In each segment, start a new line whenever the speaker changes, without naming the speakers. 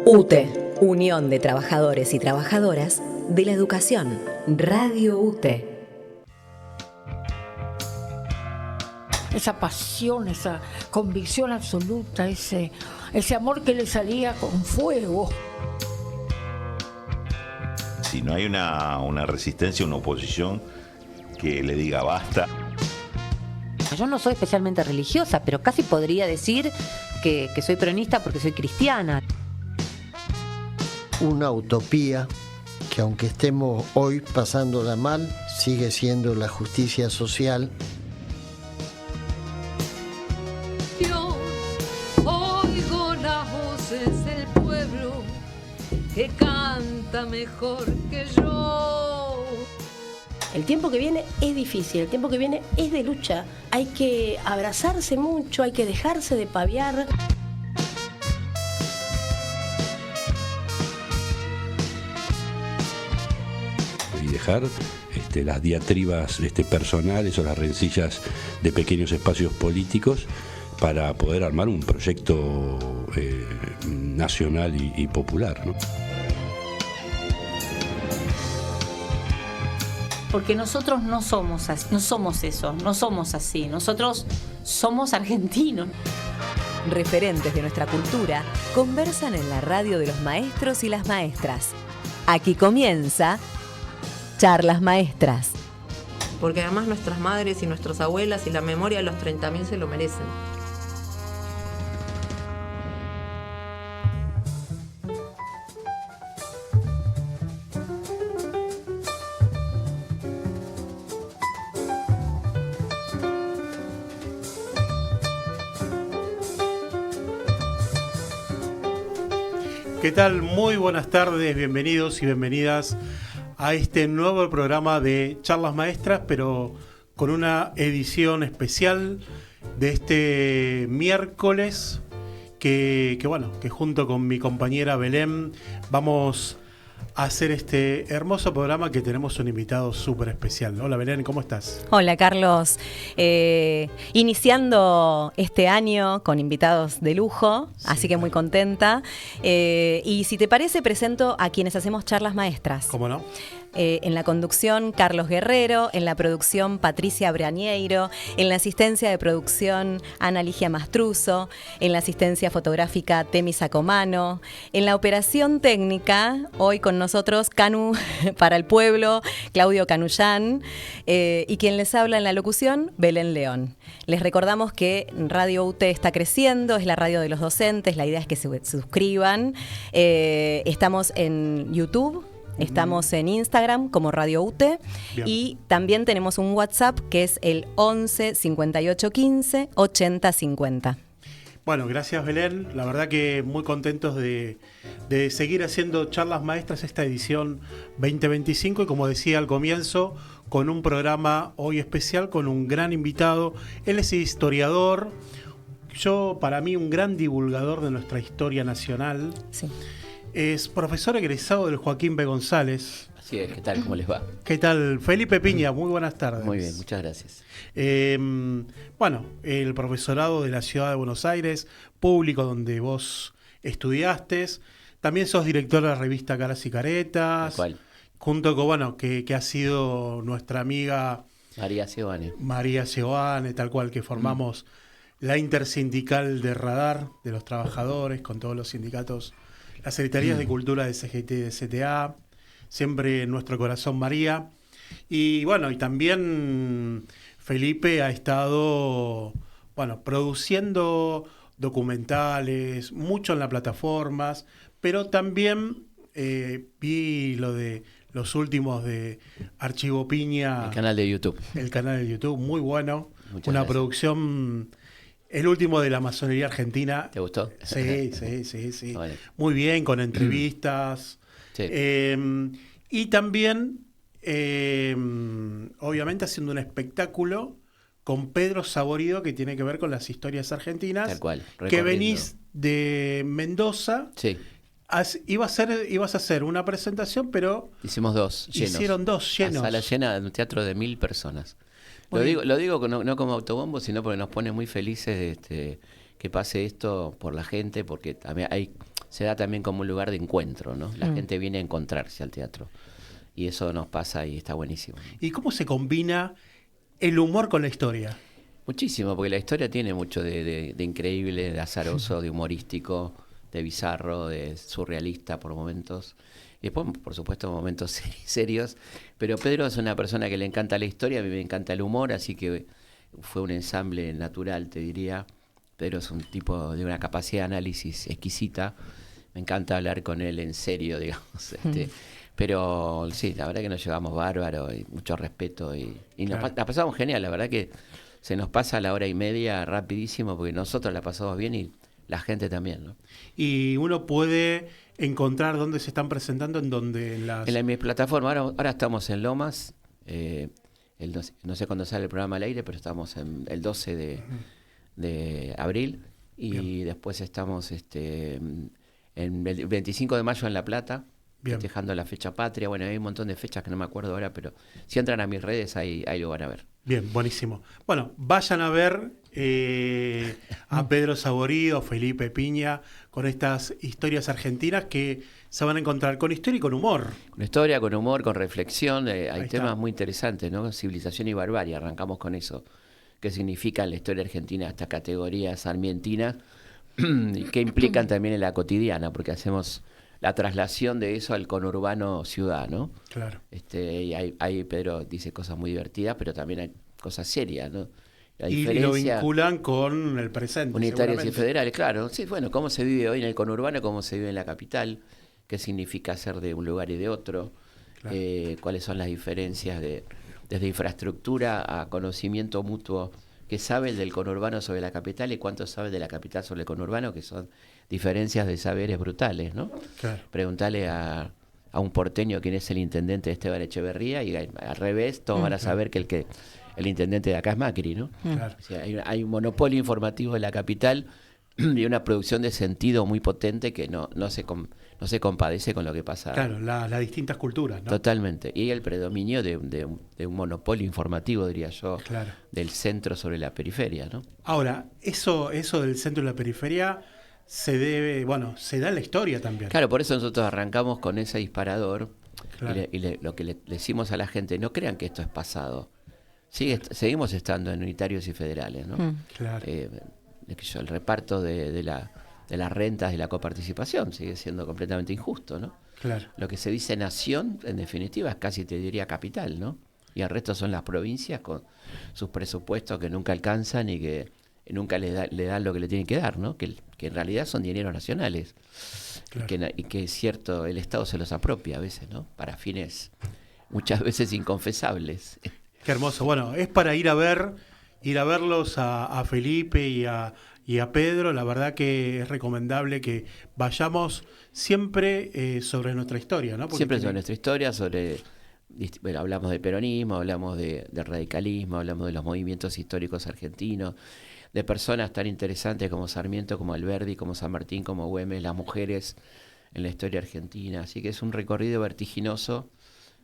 UTE, Unión de Trabajadores y Trabajadoras de la Educación, Radio UTE.
Esa pasión, esa convicción absoluta, ese amor que le salía con fuego.
Si no hay una resistencia, una oposición que le diga basta.
Yo no soy especialmente religiosa, pero casi podría decir que soy peronista porque soy cristiana.
Una utopía que, aunque estemos hoy pasándola mal, sigue siendo la justicia social.
Yo oigo las voces del pueblo que canta mejor que yo.
El tiempo que viene es difícil, el tiempo que viene es de lucha. Hay que abrazarse mucho, hay que dejarse de paviar.
Y dejar las diatribas personales o las rencillas de pequeños espacios políticos para poder armar un proyecto nacional y popular, ¿no?
Porque nosotros no somos así, no somos eso, no somos así. Nosotros somos argentinos.
Referentes de nuestra cultura conversan en la radio de los maestros y las maestras. Aquí comienza Charlas Maestras.
Porque además nuestras madres y nuestras abuelas y la memoria de los 30.000 se lo merecen.
¿Qué tal? Muy buenas tardes, bienvenidos y bienvenidas a este nuevo programa de Charlas Maestras, pero con una edición especial de este miércoles que junto con mi compañera Belén vamos a hacer este hermoso programa que tenemos un invitado súper especial. Hola Belén, ¿cómo estás?
Hola Carlos, iniciando este año con invitados de lujo, sí, así que muy contenta. Y si te parece, presento a quienes hacemos Charlas Maestras.
¿Cómo no?
En la conducción, Carlos Guerrero; en la producción, Patricia Brañeiro; en la asistencia de producción, Ana Ligia Mastruzo; en la asistencia fotográfica, Temi Sacomano; en la operación técnica, hoy con nosotros, Canu para el pueblo, Claudio Canullán; y quien les habla en la locución, Belén León. Les recordamos que Radio UTE está creciendo, es la radio de los docentes, la idea es que se suscriban. Estamos en YouTube. Estamos en Instagram como Radio UTE. Bien. Y también tenemos un WhatsApp que es el 11 58 15 80 50.
Bueno, gracias Belén. La verdad que muy contentos de seguir haciendo Charlas Maestras esta edición 2025 y, como decía al comienzo, con un programa hoy especial con un gran invitado. Él es historiador, para mí un gran divulgador de nuestra historia nacional. Sí. Es profesor egresado del Joaquín B. González.
Así es, ¿qué tal? ¿Cómo les va?
¿Qué tal? Felipe Piña, muy buenas tardes.
Muy bien, muchas gracias.
El profesorado de la ciudad de Buenos Aires, público donde vos estudiaste. También sos director de la revista Caras y Caretas. ¿Cuál? Junto con, que ha sido nuestra amiga
María Seoane,
tal cual, que formamos la intersindical de Radar de los trabajadores con todos los sindicatos. Las secretarías de cultura de CGT y de CTA, siempre en nuestro corazón María. Y también Felipe ha estado produciendo documentales, mucho en las plataformas, pero también vi lo de los últimos de Archivo Piña.
El canal de YouTube.
El canal de YouTube, muy bueno.
Muchas
una
gracias.
Producción... El último de la masonería argentina.
¿Te gustó?
Sí. Vale. Muy bien, con entrevistas. Sí. Y también, obviamente, haciendo un espectáculo con Pedro Saborido que tiene que ver con las historias argentinas.
Tal cual.
Que venís de Mendoza.
Sí.
Ibas a hacer una presentación, pero...
Hicimos dos llenos.
Hicieron dos llenos.
La sala llena de un teatro de 1.000 personas. Lo digo no como autobombo, sino porque nos pone muy felices que pase esto por la gente, porque también hay se da también como un lugar de encuentro, ¿no? La gente viene a encontrarse al teatro. Y eso nos pasa y está buenísimo.
¿Y cómo se combina el humor con la historia?
Muchísimo, porque la historia tiene mucho de increíble, de azaroso, de humorístico, de bizarro, de surrealista por momentos. Y después, por supuesto, momentos serios. Pero Pedro es una persona que le encanta la historia, a mí me encanta el humor, así que fue un ensamble natural, te diría. Pedro es un tipo de una capacidad de análisis exquisita. Me encanta hablar con él en serio, digamos. Pero sí, la verdad que nos llevamos bárbaro y mucho respeto. Y
Claro.
la pasamos genial, la verdad que se nos pasa la hora y media rapidísimo porque nosotros la pasamos bien y la gente también, ¿no?
Y uno puede encontrar dónde se están presentando, en
mi plataforma, ahora estamos en Lomas, no sé cuándo sale el programa al aire, pero estamos en el 12 de abril y
Bien.
después estamos en el 25 de mayo en La Plata,
Bien.
festejando la fecha patria. Bueno, hay un montón de fechas que no me acuerdo ahora, pero si entran a mis redes ahí lo van a ver.
Bien, buenísimo. Bueno, vayan a ver a Pedro Saborido, Felipe Piña, con estas historias argentinas que se van a encontrar con historia y con humor.
Con historia, con humor, con reflexión, hay
Ahí
temas
está.
muy interesantes, ¿no? Civilización y barbarie, arrancamos con eso. ¿Qué significa en la historia argentina esta categoría sarmientina? Y qué implican también en la cotidiana, porque hacemos la traslación de eso al conurbano ciudad, ¿no?
Claro.
Y ahí Pedro dice cosas muy divertidas, pero también hay cosas serias, ¿no? La
Y lo vinculan con el presente.
unitarios y
seguramente.
federales, claro. Sí, bueno, cómo se vive hoy en el conurbano, cómo se vive en la capital, qué significa ser de un lugar y de otro,
Claro.
cuáles son las diferencias desde infraestructura a conocimiento mutuo, qué sabe el del conurbano sobre la capital y cuánto sabe de la capital sobre el conurbano, que son diferencias de saberes brutales, ¿no?
Claro.
Preguntale a un porteño quién es el intendente de Esteban Echeverría y al revés, todos van a saber que el intendente de acá es Macri, ¿no?
Claro.
O sea, hay un monopolio informativo en la capital y una producción de sentido muy potente que no se compadece con lo que pasa.
Claro, las distintas culturas, ¿no?
Totalmente. Y el predominio de un monopolio informativo, diría yo,
Claro.
del centro sobre la periferia, ¿no?
Ahora, eso del centro y la periferia se da en la historia también.
Claro, por eso nosotros arrancamos con ese disparador.
Claro.
Lo que le decimos a la gente, no crean que esto es pasado. Seguimos estando en unitarios y federales, ¿no?
Claro.
El reparto de las rentas de la coparticipación sigue siendo completamente injusto, ¿no?
Claro.
Lo que se dice nación, en definitiva, es casi te diría capital, ¿no? Y el resto son las provincias con sus presupuestos que nunca alcanzan y que nunca le dan lo que le tienen que dar, ¿no? Que en realidad son dineros nacionales.
Claro.
Y que es cierto, el Estado se los apropia a veces, ¿no? Para fines muchas veces inconfesables.
Qué hermoso. Bueno, es para ir a verlos a Felipe y a Pedro. La verdad que es recomendable que vayamos siempre sobre nuestra historia, ¿no? Porque
Siempre sobre nuestra historia, bueno, hablamos de peronismo, hablamos de radicalismo, hablamos de los movimientos históricos argentinos, de personas tan interesantes como Sarmiento, como Alberdi, como San Martín, como Güemes, las mujeres en la historia argentina. Así que es un recorrido vertiginoso,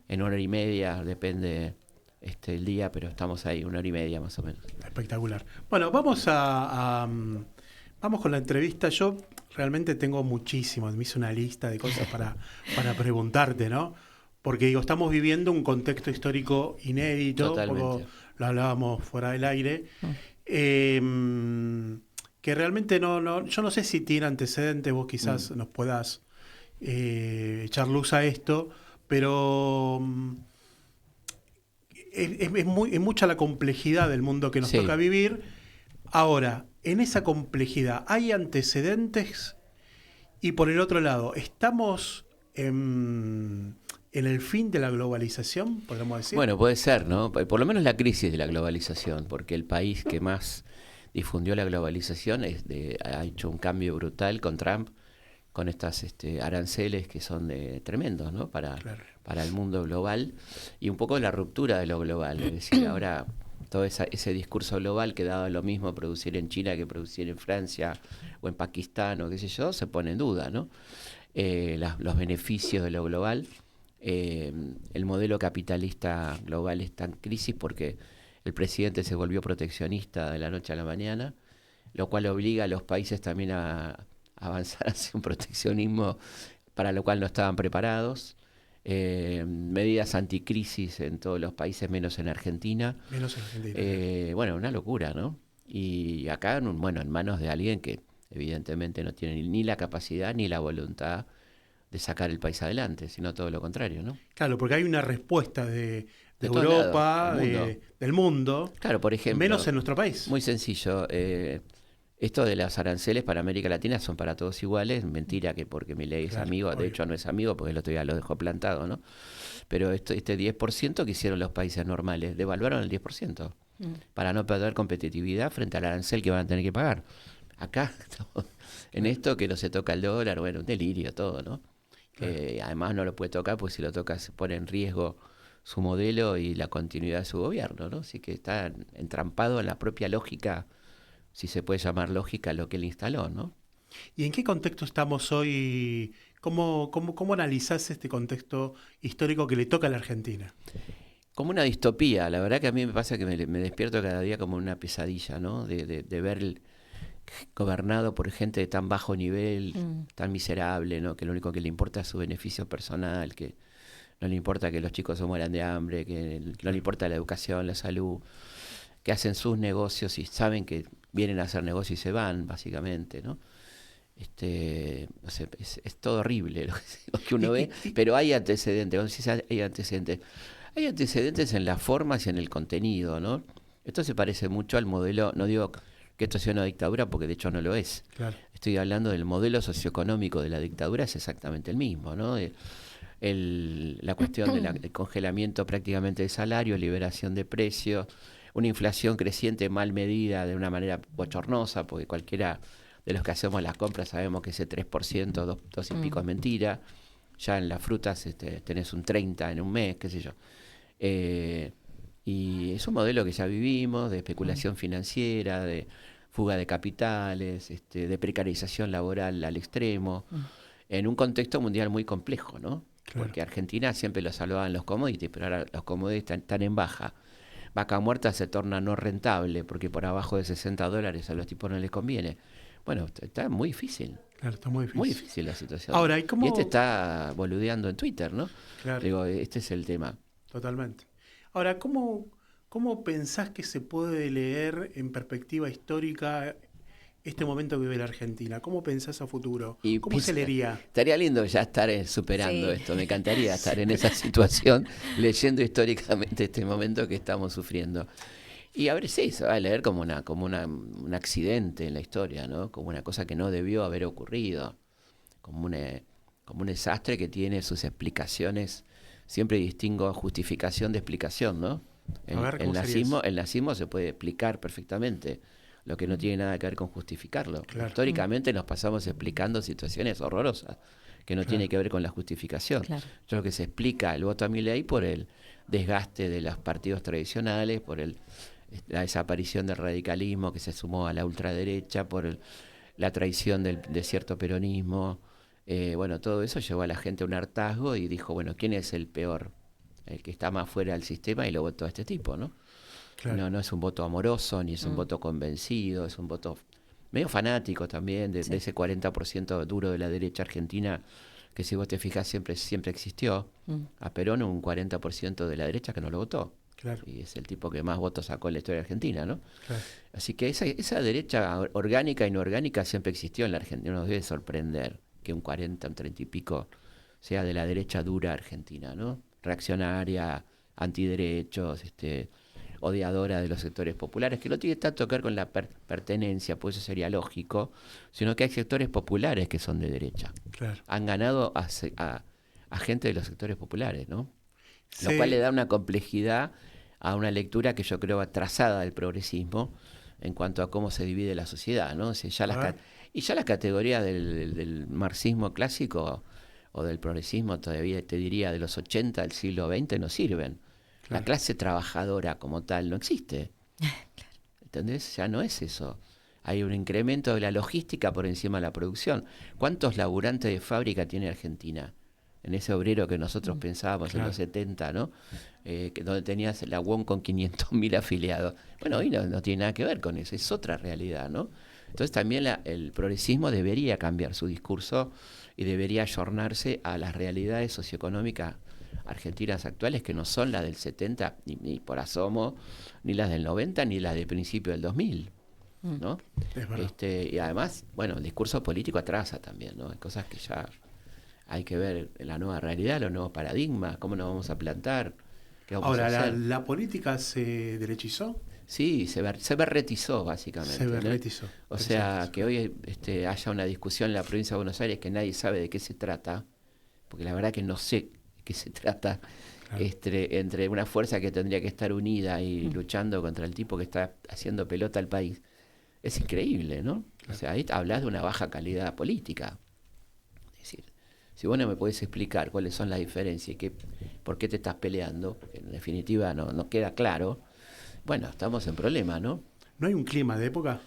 en 1 hora y media, depende el día, pero estamos ahí, 1 hora y media más o menos.
Espectacular. Bueno, vamos vamos con la entrevista. Yo realmente tengo muchísimos, me hice una lista de cosas para preguntarte, ¿no? Porque digo, estamos viviendo un contexto histórico inédito,
Totalmente.
como lo hablábamos fuera del aire, que realmente yo no sé si tiene antecedentes, vos quizás nos puedas echar luz a esto, pero es mucha la complejidad del mundo que nos
Sí.
toca vivir. Ahora, en esa complejidad, ¿hay antecedentes? Y por el otro lado, ¿estamos en el fin de la globalización, podemos decir?
Bueno, puede ser, ¿no? Por lo menos la crisis de la globalización, porque el país que más difundió la globalización ha hecho un cambio brutal con Trump, con estas aranceles que son tremendos, ¿no? Para el mundo global y un poco la ruptura de lo global. Es decir, ahora todo ese discurso global que daba lo mismo producir en China que producir en Francia o en Pakistán o qué sé yo, se pone en duda, ¿no? Los beneficios de lo global. El modelo capitalista global está en crisis porque el presidente se volvió proteccionista de la noche a la mañana, lo cual obliga a los países también a avanzar hacia un proteccionismo para lo cual no estaban preparados. Medidas anticrisis en todos los países, menos en Argentina.
Menos en Argentina.
Bueno, una locura, ¿no? Y acá, en manos de alguien que evidentemente no tiene ni la capacidad ni la voluntad de sacar el país adelante, sino todo lo contrario, ¿no?
Claro, porque hay una respuesta de
todos
Europa,
lados,
del mundo,
claro, por ejemplo,
menos en nuestro país.
Muy sencillo. Esto de los aranceles para América Latina son para todos iguales. Mentira que porque Milei es amigo, de hecho no es amigo porque el otro día lo dejó plantado, ¿no? Pero este 10% que hicieron los países normales, devaluaron el 10% para no perder competitividad frente al arancel que van a tener que pagar. Acá, en esto que no se toca el dólar, bueno, un delirio todo, ¿no? Claro. Además no lo puede tocar, pues si lo toca se pone en riesgo su modelo y la continuidad de su gobierno, ¿no? Así que está entrampado en la propia lógica, si se puede llamar lógica, lo que él instaló, ¿no?
¿Y en qué contexto estamos hoy? ¿Cómo analizás este contexto histórico que le toca a la Argentina?
Como una distopía. La verdad que a mí me pasa que me despierto cada día como una pesadilla, ¿no? De ver gobernado por gente de tan bajo nivel, tan miserable, ¿no? Que lo único que le importa es su beneficio personal, que no le importa que los chicos se mueran de hambre, que no le importa la educación, la salud, que hacen sus negocios y saben que vienen a hacer negocios y se van, básicamente, ¿no? No sé, es todo horrible lo que uno ve, pero hay antecedentes. Hay antecedentes en las formas y en el contenido, ¿no? Esto se parece mucho al modelo, no digo que esto sea una dictadura porque de hecho no lo es.
Claro.
Estoy hablando del modelo socioeconómico de la dictadura, es exactamente el mismo, ¿no? La cuestión del congelamiento prácticamente de salario, liberación de precios, una inflación creciente mal medida de una manera bochornosa, porque cualquiera de los que hacemos las compras sabemos que ese 3%, 2 y pico es mentira. Ya en las frutas tenés un 30 en un mes, qué sé yo. Y es un modelo que ya vivimos, de especulación financiera, de fuga de capitales, de precarización laboral al extremo, en un contexto mundial muy complejo, ¿no? Claro. Porque Argentina siempre lo salvaban los commodities, pero ahora los commodities están en baja. Vaca muerta se torna no rentable, porque por abajo de $60 a los tipos no les conviene. Bueno, está muy difícil.
Claro, está muy difícil.
Muy difícil la situación.
Ahora,
y está boludeando en Twitter, ¿no?
Claro.
Digo, este es el tema.
Totalmente. Ahora, ¿cómo pensás que se puede leer en perspectiva histórica este momento que vive la Argentina? ¿Cómo pensás a futuro? ¿Cómo se leería?
Estaría lindo ya estar superando esto. Me encantaría estar en esa situación, leyendo históricamente este momento que estamos sufriendo. Y a ver, sí, se va a leer como un accidente en la historia, ¿no? Como una cosa que no debió haber ocurrido. Como un desastre que tiene sus explicaciones. Siempre distingo justificación de explicación, ¿no? El nazismo se puede explicar perfectamente, lo que no tiene nada que ver con justificarlo. Claro. Históricamente nos pasamos explicando situaciones horrorosas que no tiene que ver con la justificación. Claro. Yo creo que se explica el voto a Milei por el desgaste de los partidos tradicionales, por la desaparición del radicalismo que se sumó a la ultraderecha, por la traición de cierto peronismo. Bueno, todo eso llevó a la gente a un hartazgo y dijo, bueno, ¿quién es el peor? El que está más fuera del sistema, y lo votó a este tipo, ¿no? Claro. No es un voto amoroso, ni es un voto convencido, es un voto medio fanático también, de ese 40% duro de la derecha argentina, que si vos te fijas siempre existió. A Perón un 40% de la derecha que no lo votó.
Claro.
Y es el tipo que más votos sacó en la historia argentina, ¿no?
Claro.
Así que esa derecha orgánica y no orgánica siempre existió en la Argentina. Nos debe sorprender que un 40, un 30 y pico sea de la derecha dura argentina, ¿no? Reaccionaria, antiderechos, odiadora de los sectores populares, que no tiene tanto que ver con la pertenencia, pues eso sería lógico, sino que hay sectores populares que son de derecha.
Claro.
Han ganado a gente de los sectores populares, ¿no?
Sí.
Lo cual le da una complejidad a una lectura que yo creo atrasada del progresismo en cuanto a cómo se divide la sociedad, ¿no? O sea, ya las categorías del marxismo clásico o del progresismo, todavía te diría de los 80 del siglo XX, no sirven. Claro. La clase trabajadora como tal no existe. Claro. ¿Entendés? Ya no es eso. Hay un incremento de la logística por encima de la producción. ¿Cuántos laburantes de fábrica tiene Argentina? En ese obrero que nosotros pensábamos en los 70, ¿no? Donde tenías la UOM con 500.000 afiliados. Bueno, hoy no tiene nada que ver con eso, es otra realidad, ¿no? Entonces también el progresismo debería cambiar su discurso y debería ayornarse a las realidades socioeconómicas argentinas actuales, que no son las del 70, ni por asomo, ni las del 90, ni las de principio del 2000. ¿No?
Es verdad.
Y además, bueno, el discurso político atrasa también, ¿no? Hay cosas que ya hay que ver en la nueva realidad, los nuevos paradigmas, cómo nos vamos a plantar, qué vamos a
Ahora,
hacer.
¿la política se derechizó?
Sí, se berretizó básicamente.
Se berretizó.
¿no? O sea, que hoy haya una discusión en la provincia de Buenos Aires que nadie sabe de qué se trata, porque la verdad que no sé qué se trata, claro. Entre una fuerza que tendría que estar unida y luchando contra el tipo que está haciendo pelota al país. Es increíble, ¿no? Claro. O sea, ahí hablas de una baja calidad política. Es decir, si vos no me podés explicar cuáles son las diferencias y por qué te estás peleando, en definitiva no queda claro, bueno, estamos en problema, ¿no?
¿No hay un clima de época?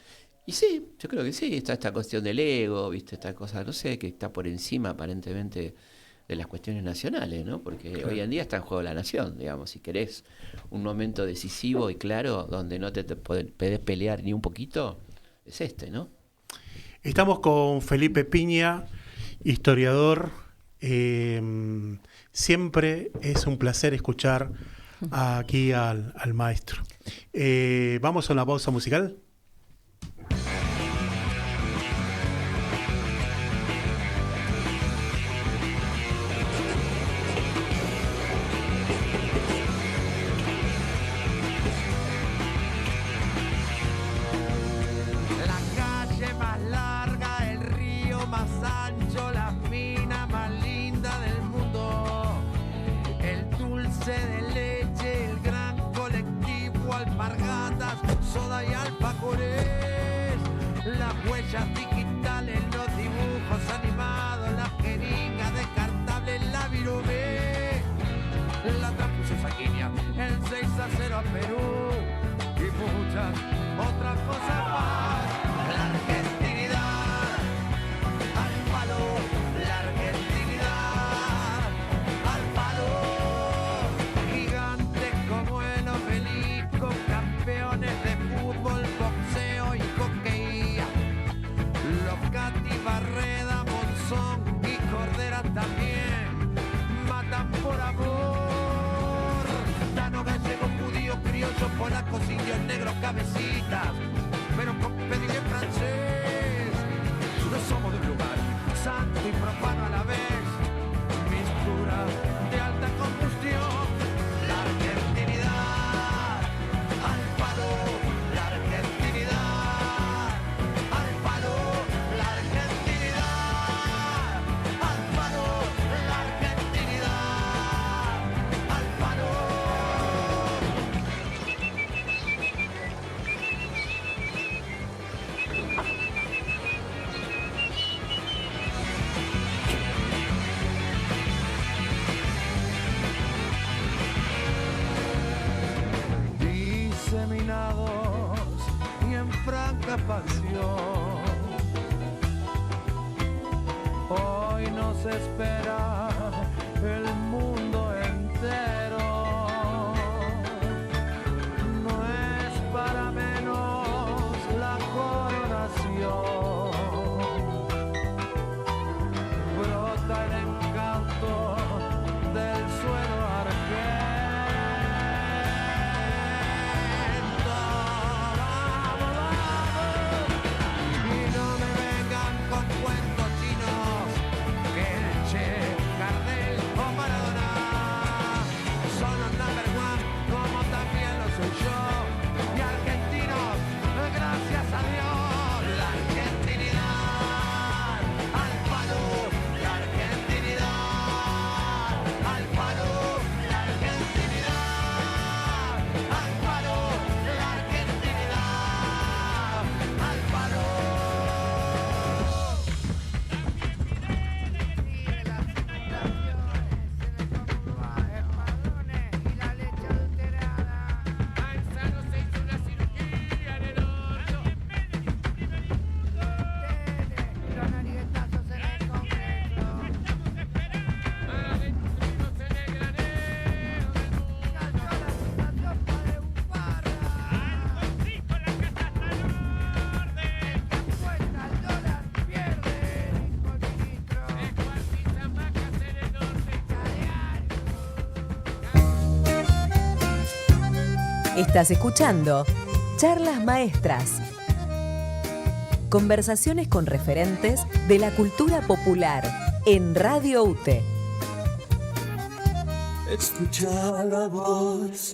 Y sí, yo creo que sí, está esta cuestión del ego, ¿viste? Esta cosa, no sé, que está por encima aparentemente de las cuestiones nacionales, ¿no? Porque claro. Hoy en día está en juego la nación, digamos, si querés un momento decisivo y claro, donde no te podés pelear ni un poquito, es ¿no?
Estamos con Felipe Piña, historiador. Siempre es un placer escuchar aquí al maestro. Vamos a una pausa musical.
Digitales, los dibujos animados, las jeringas descartables, la virome, la transfusión sanguínea, el 6-0 a Perú y muchas otras cosas más. La argentinidad al palo, la argentinidad al palo, gigantes como el obelisco, campeones de fútbol, boxeo y hockey. Cati, Barreda, Monzón y Cordera también matan por amor. Tano, gallego, judío, criollo, polacos, indios, negros, cabecitas, pero con pediré francés. No somos de un lugar santo y profano a la vez, mistura de alta combustión. La argentinidad al palo, la argentinidad al palo. Diseminados y en franca pasión, hoy nos espera el mundo entero. No es para menos la coronación, brota el encanto del suelo argentino. Con cuentos chinos que el Che, Gardel o Maradona
Estás escuchando Charlas Maestras. Conversaciones con referentes de la cultura popular en Radio UTE.
Escucha la voz.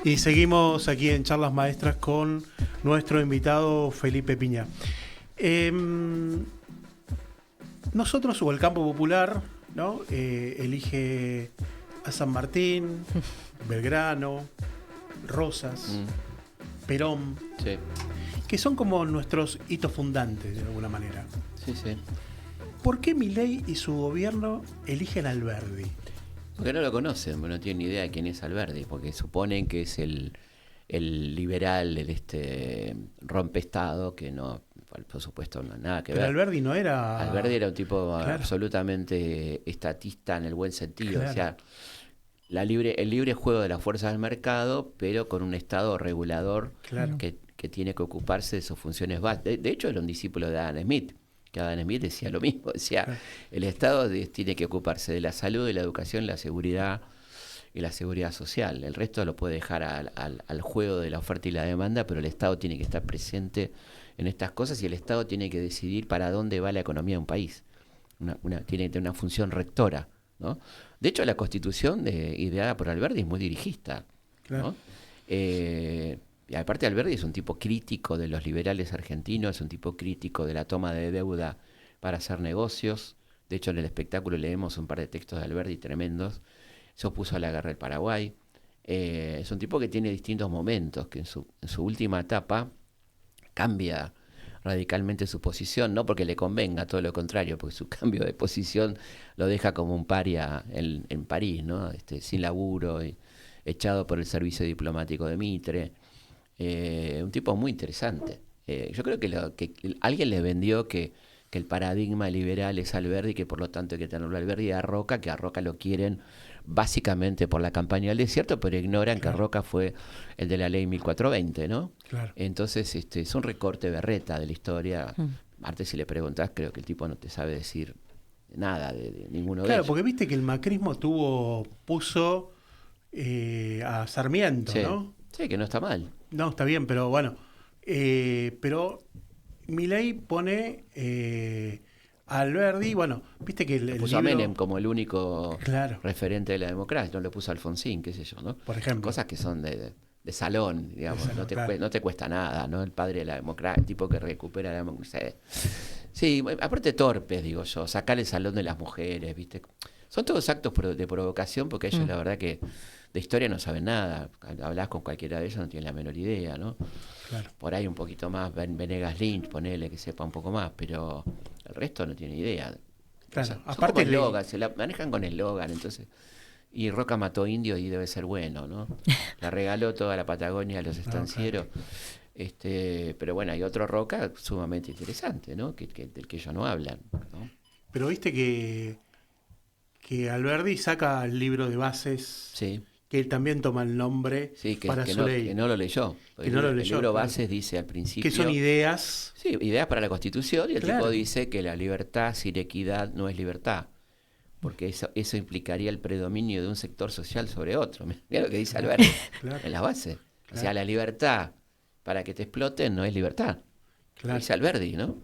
Y seguimos aquí en Charlas Maestras con nuestro invitado Felipe Piña. Nosotros, o el campo popular, ¿no? Elige a San Martín, Belgrano, Rosas, Perón,
Sí.
que son como nuestros hitos fundantes de alguna manera.
Sí, sí.
¿Por qué Milei y su gobierno eligen a Alberdi?
Porque no lo conocen, no tienen ni idea de quién es Alberdi, porque suponen que es el liberal, el rompestado, que no, por supuesto, no nada que
Pero
ver.
Alberdi no era...
Alberdi era un tipo
Claro.
absolutamente estatista en el buen sentido,
Claro.
o sea, el libre juego de las fuerzas del mercado, pero con un Estado regulador
Claro.
que tiene que ocuparse de sus funciones básicas. De hecho, era un discípulo de Adam Smith, que Adam Smith decía lo mismo, decía, el Estado tiene que ocuparse de la salud, de la educación, la seguridad y la seguridad social. El resto lo puede dejar al juego de la oferta y la demanda, pero el Estado tiene que estar presente en estas cosas y el Estado tiene que decidir para dónde va la economía de un país. Tiene que tener una función rectora, ¿no? De hecho, la Constitución ideada por Alberdi es muy dirigista,
Claro.
¿no? Y aparte Alberdi es un tipo crítico de los liberales argentinos, es un tipo crítico de la toma de deuda para hacer negocios. De hecho, en el espectáculo leemos un par de textos de Alberdi tremendos. Se opuso a la guerra del Paraguay. Es un tipo que tiene distintos momentos, que en su última etapa cambia radicalmente su posición, no porque le convenga, todo lo contrario, porque su cambio de posición lo deja como un paria en París, ¿no? Sin laburo, echado por el servicio diplomático de Mitre. Un tipo muy interesante. Yo creo que alguien le vendió que el paradigma liberal es Alberdi, que por lo tanto hay que tenerlo a Alberdi y a Roca, que a Roca lo quieren básicamente por la campaña del desierto, pero ignoran que Roca fue el de la ley 1420, ¿no?
Claro.
Entonces es un recorte berreta de la historia. Aparte, si le preguntás, creo que el tipo no te sabe decir nada de ninguno de
Claro,
ellos.
porque viste que el macrismo puso a Sarmiento,
Sí.
¿no?
Sí, que no está mal.
No, está bien, pero bueno. Pero Milei pone a Alberdi, bueno, viste que el
Puso a
libro-
Menem como el único
Claro.
referente de la democracia, no le puso a Alfonsín, qué sé yo, ¿no?
Por ejemplo.
Cosas que son de salón, digamos,
salón, claro.
no te cuesta nada, ¿no? El padre de la democracia, el tipo que recupera la democracia. Sí, aparte torpes, digo yo, sacar el salón de las mujeres, ¿viste? Son todos actos de provocación porque ellos la verdad que de historia no saben nada. Hablás con cualquiera de ellos, no tienen la menor idea, ¿no?
Claro.
Por ahí un poquito más, Venegas Lynch, ponele que sepa un poco más, pero el resto no tiene idea.
Claro,
Son
aparte
como
le-
eslogan, se la manejan con eslogan, entonces. Y Roca mató indio y debe ser bueno, ¿no? La regaló toda la Patagonia a los estancieros. Pero bueno, hay otro Roca sumamente interesante, ¿no? Del que ellos no hablan, ¿no?
Pero viste que Alberdi saca el libro de bases,
Sí.
que él también toma el nombre
Sí,
para su ley.
que no lo leyó.
Que no lo
El
leyó,
libro
claro.
Bases dice al principio...
Que son ideas.
Sí, ideas para la Constitución, y el
Claro.
tipo dice que la libertad sin equidad no es libertad, porque eso implicaría el predominio de un sector social sobre otro. Mira lo que dice Alberto
Claro.
en la base. O
Claro.
sea, la libertad para que te exploten no es libertad.
Claro.
Dice Alberdi, ¿no?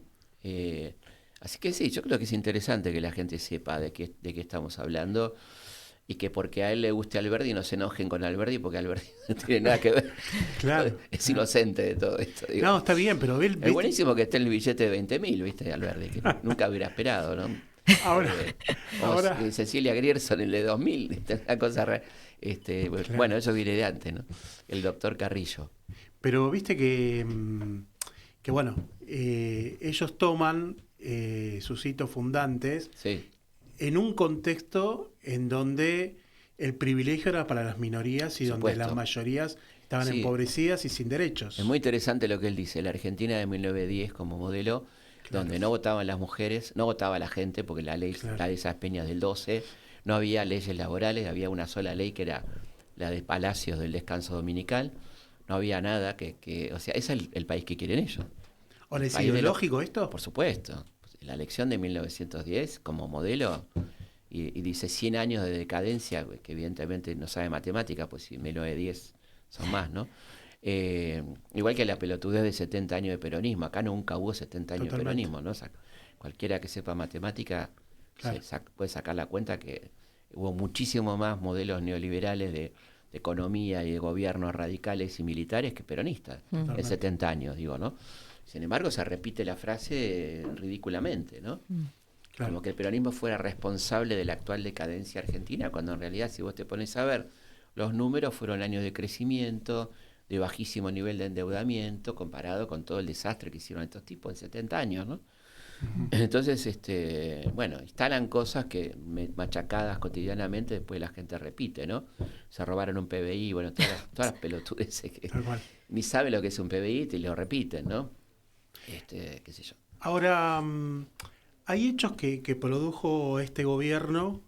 Así que sí, yo creo que es interesante que la gente sepa de qué estamos hablando y que porque a él le guste Alberdi no se enojen con Alberdi porque Alberdi no tiene nada que ver.
Claro.
Es inocente de todo esto. Digo.
No, está bien, pero él...
Es buenísimo que esté en el billete de 20.000, ¿viste? Alberdi, que nunca hubiera esperado, ¿no?
Ahora,
O
ahora-
Cecilia Grierson, el de 2000, ¿viste? Una cosa rara. Bueno, eso viene de antes, ¿no? El doctor Carrillo.
Pero viste que bueno, ellos toman sus hitos fundantes
Sí.
en un contexto en donde el privilegio era para las minorías y
Por
donde
supuesto.
las mayorías estaban
Sí.
empobrecidas y sin derechos.
Es muy interesante lo que él dice. La Argentina de 1910 como modelo, donde no votaban las mujeres, no votaba la gente, porque la ley, la de esas peñas del 12, no había leyes laborales, había una sola ley que era la de Palacios del descanso dominical. No había nada o sea, ese es el país que quieren ellos.
Ahora,
El
¿es
país de
ideológico esto?
Por supuesto. La elección de 1910 como modelo y dice 100 años de decadencia, que evidentemente no sabe matemática, pues si menos de 10 son más, ¿no? Igual que la pelotudez de 70 años de peronismo. Acá nunca hubo 70 años de peronismo, ¿no? O sea, cualquiera que sepa matemática puede sacar la cuenta que hubo muchísimo más modelos neoliberales de economía y de gobiernos radicales y militares que peronistas en 70 años, digo, ¿no? Sin embargo, se repite la frase ridículamente, ¿no? Claro. Como que el peronismo fuera responsable de la actual decadencia argentina, cuando en realidad, si vos te pones a ver, los números fueron años de crecimiento, de bajísimo nivel de endeudamiento, comparado con todo el desastre que hicieron estos tipos en 70 años, ¿no? Entonces, bueno, instalan cosas que machacadas cotidianamente, después la gente repite, ¿no? Se robaron un PBI, bueno, todas las pelotudeces que ni saben lo que es un PBI y lo repiten, ¿no? Qué sé yo.
Ahora, hay hechos que produjo este gobierno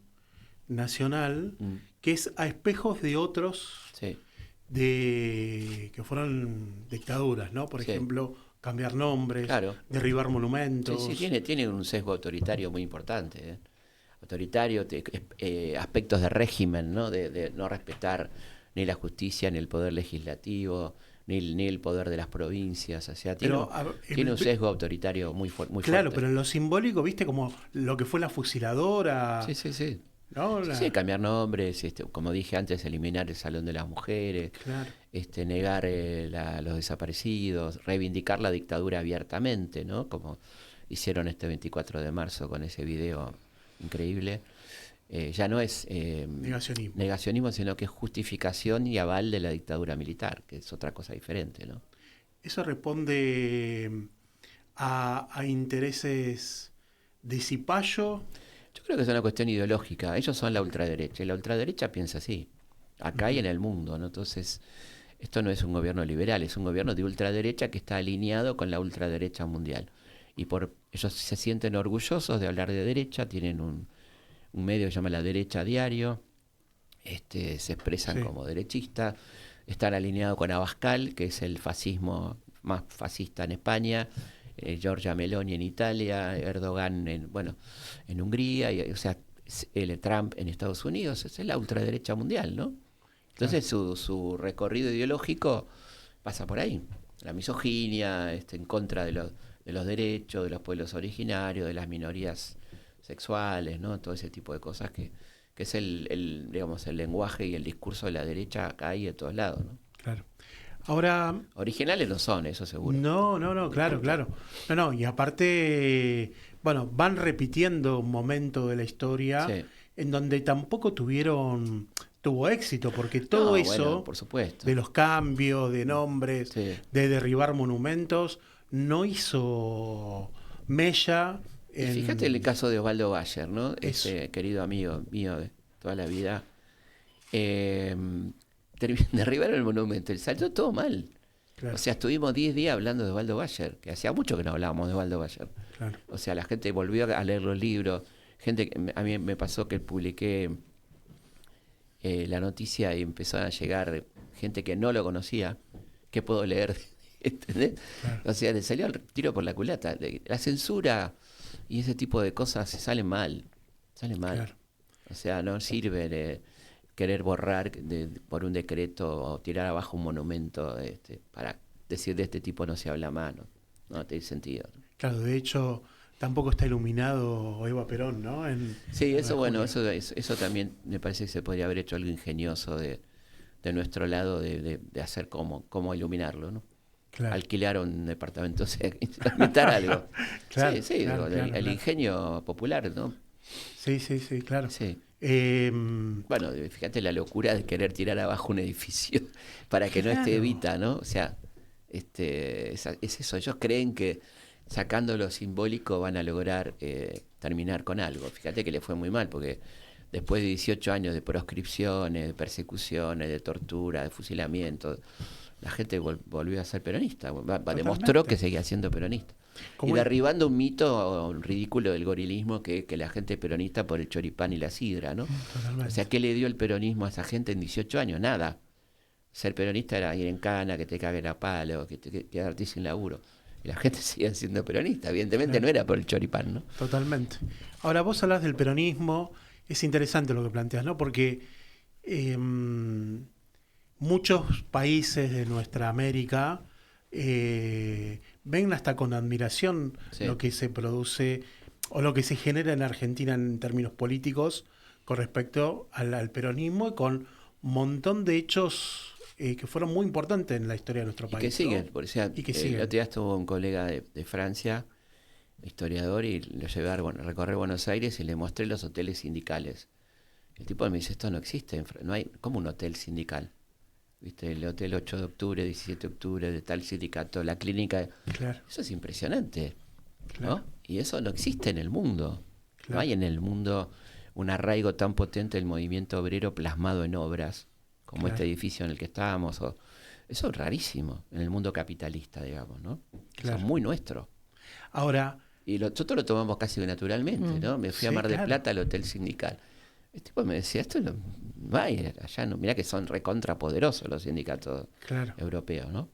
nacional que es a espejos de otros que fueron dictaduras, ¿no? Por ejemplo, cambiar nombres, derribar monumentos.
Sí, tiene un sesgo autoritario muy importante, ¿eh? Autoritario, aspectos de régimen, ¿no? De no respetar ni la justicia, ni el poder legislativo, ni el poder de las provincias. O sea, tiene un sesgo autoritario muy fuerte.
Claro, pero en lo simbólico, ¿viste? Como lo que fue la fusiladora.
Sí.
¿No?
Sí, cambiar nombres, como dije antes, eliminar el Salón de las Mujeres, negar los desaparecidos, reivindicar la dictadura abiertamente, ¿no? Como hicieron este 24 de marzo con ese video increíble. Ya no es negacionismo, sino que es justificación y aval de la dictadura militar, que es otra cosa diferente, ¿no?
Eso responde a intereses de cipayo.
Yo creo que es una cuestión ideológica. Ellos son la ultraderecha, y la ultraderecha piensa así, acá y en el mundo, ¿no? Entonces, esto no es un gobierno liberal, es un gobierno de ultraderecha que está alineado con la ultraderecha mundial. Y ellos se sienten orgullosos de hablar de derecha, tienen un medio que se llama La Derecha Diario, se expresan como derechistas, están alineados con Abascal, que es el fascismo más fascista en España, Giorgia Meloni en Italia, Erdogan en Hungría, o sea, Trump en Estados Unidos, es la ultraderecha mundial, ¿no? Entonces su recorrido ideológico pasa por ahí, la misoginia, en contra de los derechos de los pueblos originarios, de las minorías sexuales, ¿no? Todo ese tipo de cosas que es el lenguaje y el discurso de la derecha acá y de todos lados, ¿no?
Claro. Ahora,
originales no son, eso seguro.
No, claro. No, y aparte, bueno, van repitiendo un momento de la historia en donde tampoco tuvo éxito, porque todo eso,
por supuesto,
de los cambios de nombres, de derribar monumentos, no hizo mella.
Y fíjate el caso de Osvaldo Bayer, ¿no? Ese querido amigo mío de toda la vida. Derribaron el monumento, le salió todo mal. Claro. O sea, estuvimos 10 días hablando de Osvaldo Bayer, que hacía mucho que no hablábamos de Osvaldo Bayer. Claro. O sea, la gente volvió a leer los libros. A mí me pasó que publiqué la noticia y empezó a llegar gente que no lo conocía. ¿Qué puedo leer? ¿Entendés? Claro. O sea, le salió el tiro por la culata. La censura y ese tipo de cosas salen mal. Claro. O sea, no sirve de querer borrar por un decreto o tirar abajo un monumento para decir de este tipo no se habla más, no tiene sentido, ¿no?
Claro, de hecho tampoco está iluminado Eva Perón, ¿no?
Sí, eso también me parece que se podría haber hecho algo ingenioso de nuestro lado de hacer cómo iluminarlo, ¿no? Claro. Alquilar un departamento, inventar algo. Claro, el ingenio popular, ¿no?
Sí, claro.
Sí. Bueno, fíjate la locura de querer tirar abajo un edificio para que no esté Evita, ¿no? O sea, es eso. Ellos creen que sacando lo simbólico van a lograr terminar con algo. Fíjate que le fue muy mal, porque después de 18 años de proscripciones, de persecuciones, de tortura, de fusilamiento, la gente volvió a ser peronista. Demostró que seguía siendo peronista. Y derribando un mito ridículo del gorilismo que la gente peronista por el choripán y la sidra, ¿no? Totalmente. O sea, ¿qué le dio el peronismo a esa gente en 18 años? Nada. Ser peronista era ir en cana, que te caguen a palo, quedarte sin laburo. Y la gente sigue siendo peronista. Evidentemente no era por el choripán, ¿no?
Totalmente. Ahora, vos hablás del peronismo es interesante lo que planteas, ¿no? Porque muchos países de nuestra América ven hasta con admiración lo que se produce o lo que se genera en Argentina en términos políticos con respecto al peronismo y con un montón de hechos que fueron muy importantes en la historia de nuestro país.
Que siguen,
¿no?
por eso, el otro día estuvo un colega de Francia, historiador, y lo llevé a recorrer Buenos Aires y le mostré los hoteles sindicales. El tipo me dice, esto no existe, no hay como un hotel sindical. ¿Viste? El hotel 8 de octubre, 17 de octubre, de tal sindicato, la clínica.
Claro.
Eso es impresionante,
claro.
¿no? Y eso no existe en el mundo.
Claro.
No hay en el mundo un arraigo tan potente del movimiento obrero plasmado en obras, como
claro.
este edificio en el que estábamos. Eso es rarísimo en el mundo capitalista, digamos, ¿no?
Claro.
Eso es muy nuestro.
Ahora...
Y nosotros lo tomamos casi naturalmente, ¿no? Me fui a Mar del Plata al hotel sindical. El tipo me decía, esto no hay allá, no. Mirá que son recontrapoderosos los sindicatos europeos, ¿no?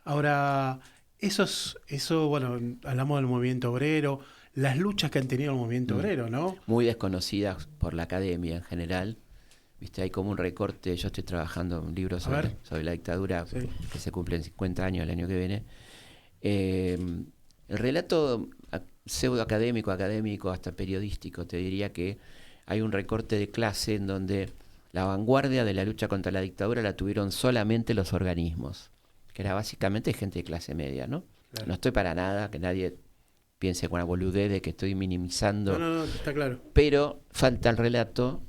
Ahora, eso, bueno, hablamos del movimiento obrero, las luchas que han tenido el movimiento obrero, ¿no?
Muy desconocidas por la academia en general. Viste, hay como un recorte. Yo estoy trabajando en un libro sobre la dictadura que se cumplen 50 años el año que viene. El relato pseudo académico, hasta periodístico, te diría que hay un recorte de clase en donde la vanguardia de la lucha contra la dictadura la tuvieron solamente los organismos, que era básicamente gente de clase media, ¿no? Claro. No estoy para nada, que nadie piense con una boludez de que estoy minimizando.
No, está claro.
Pero falta el relato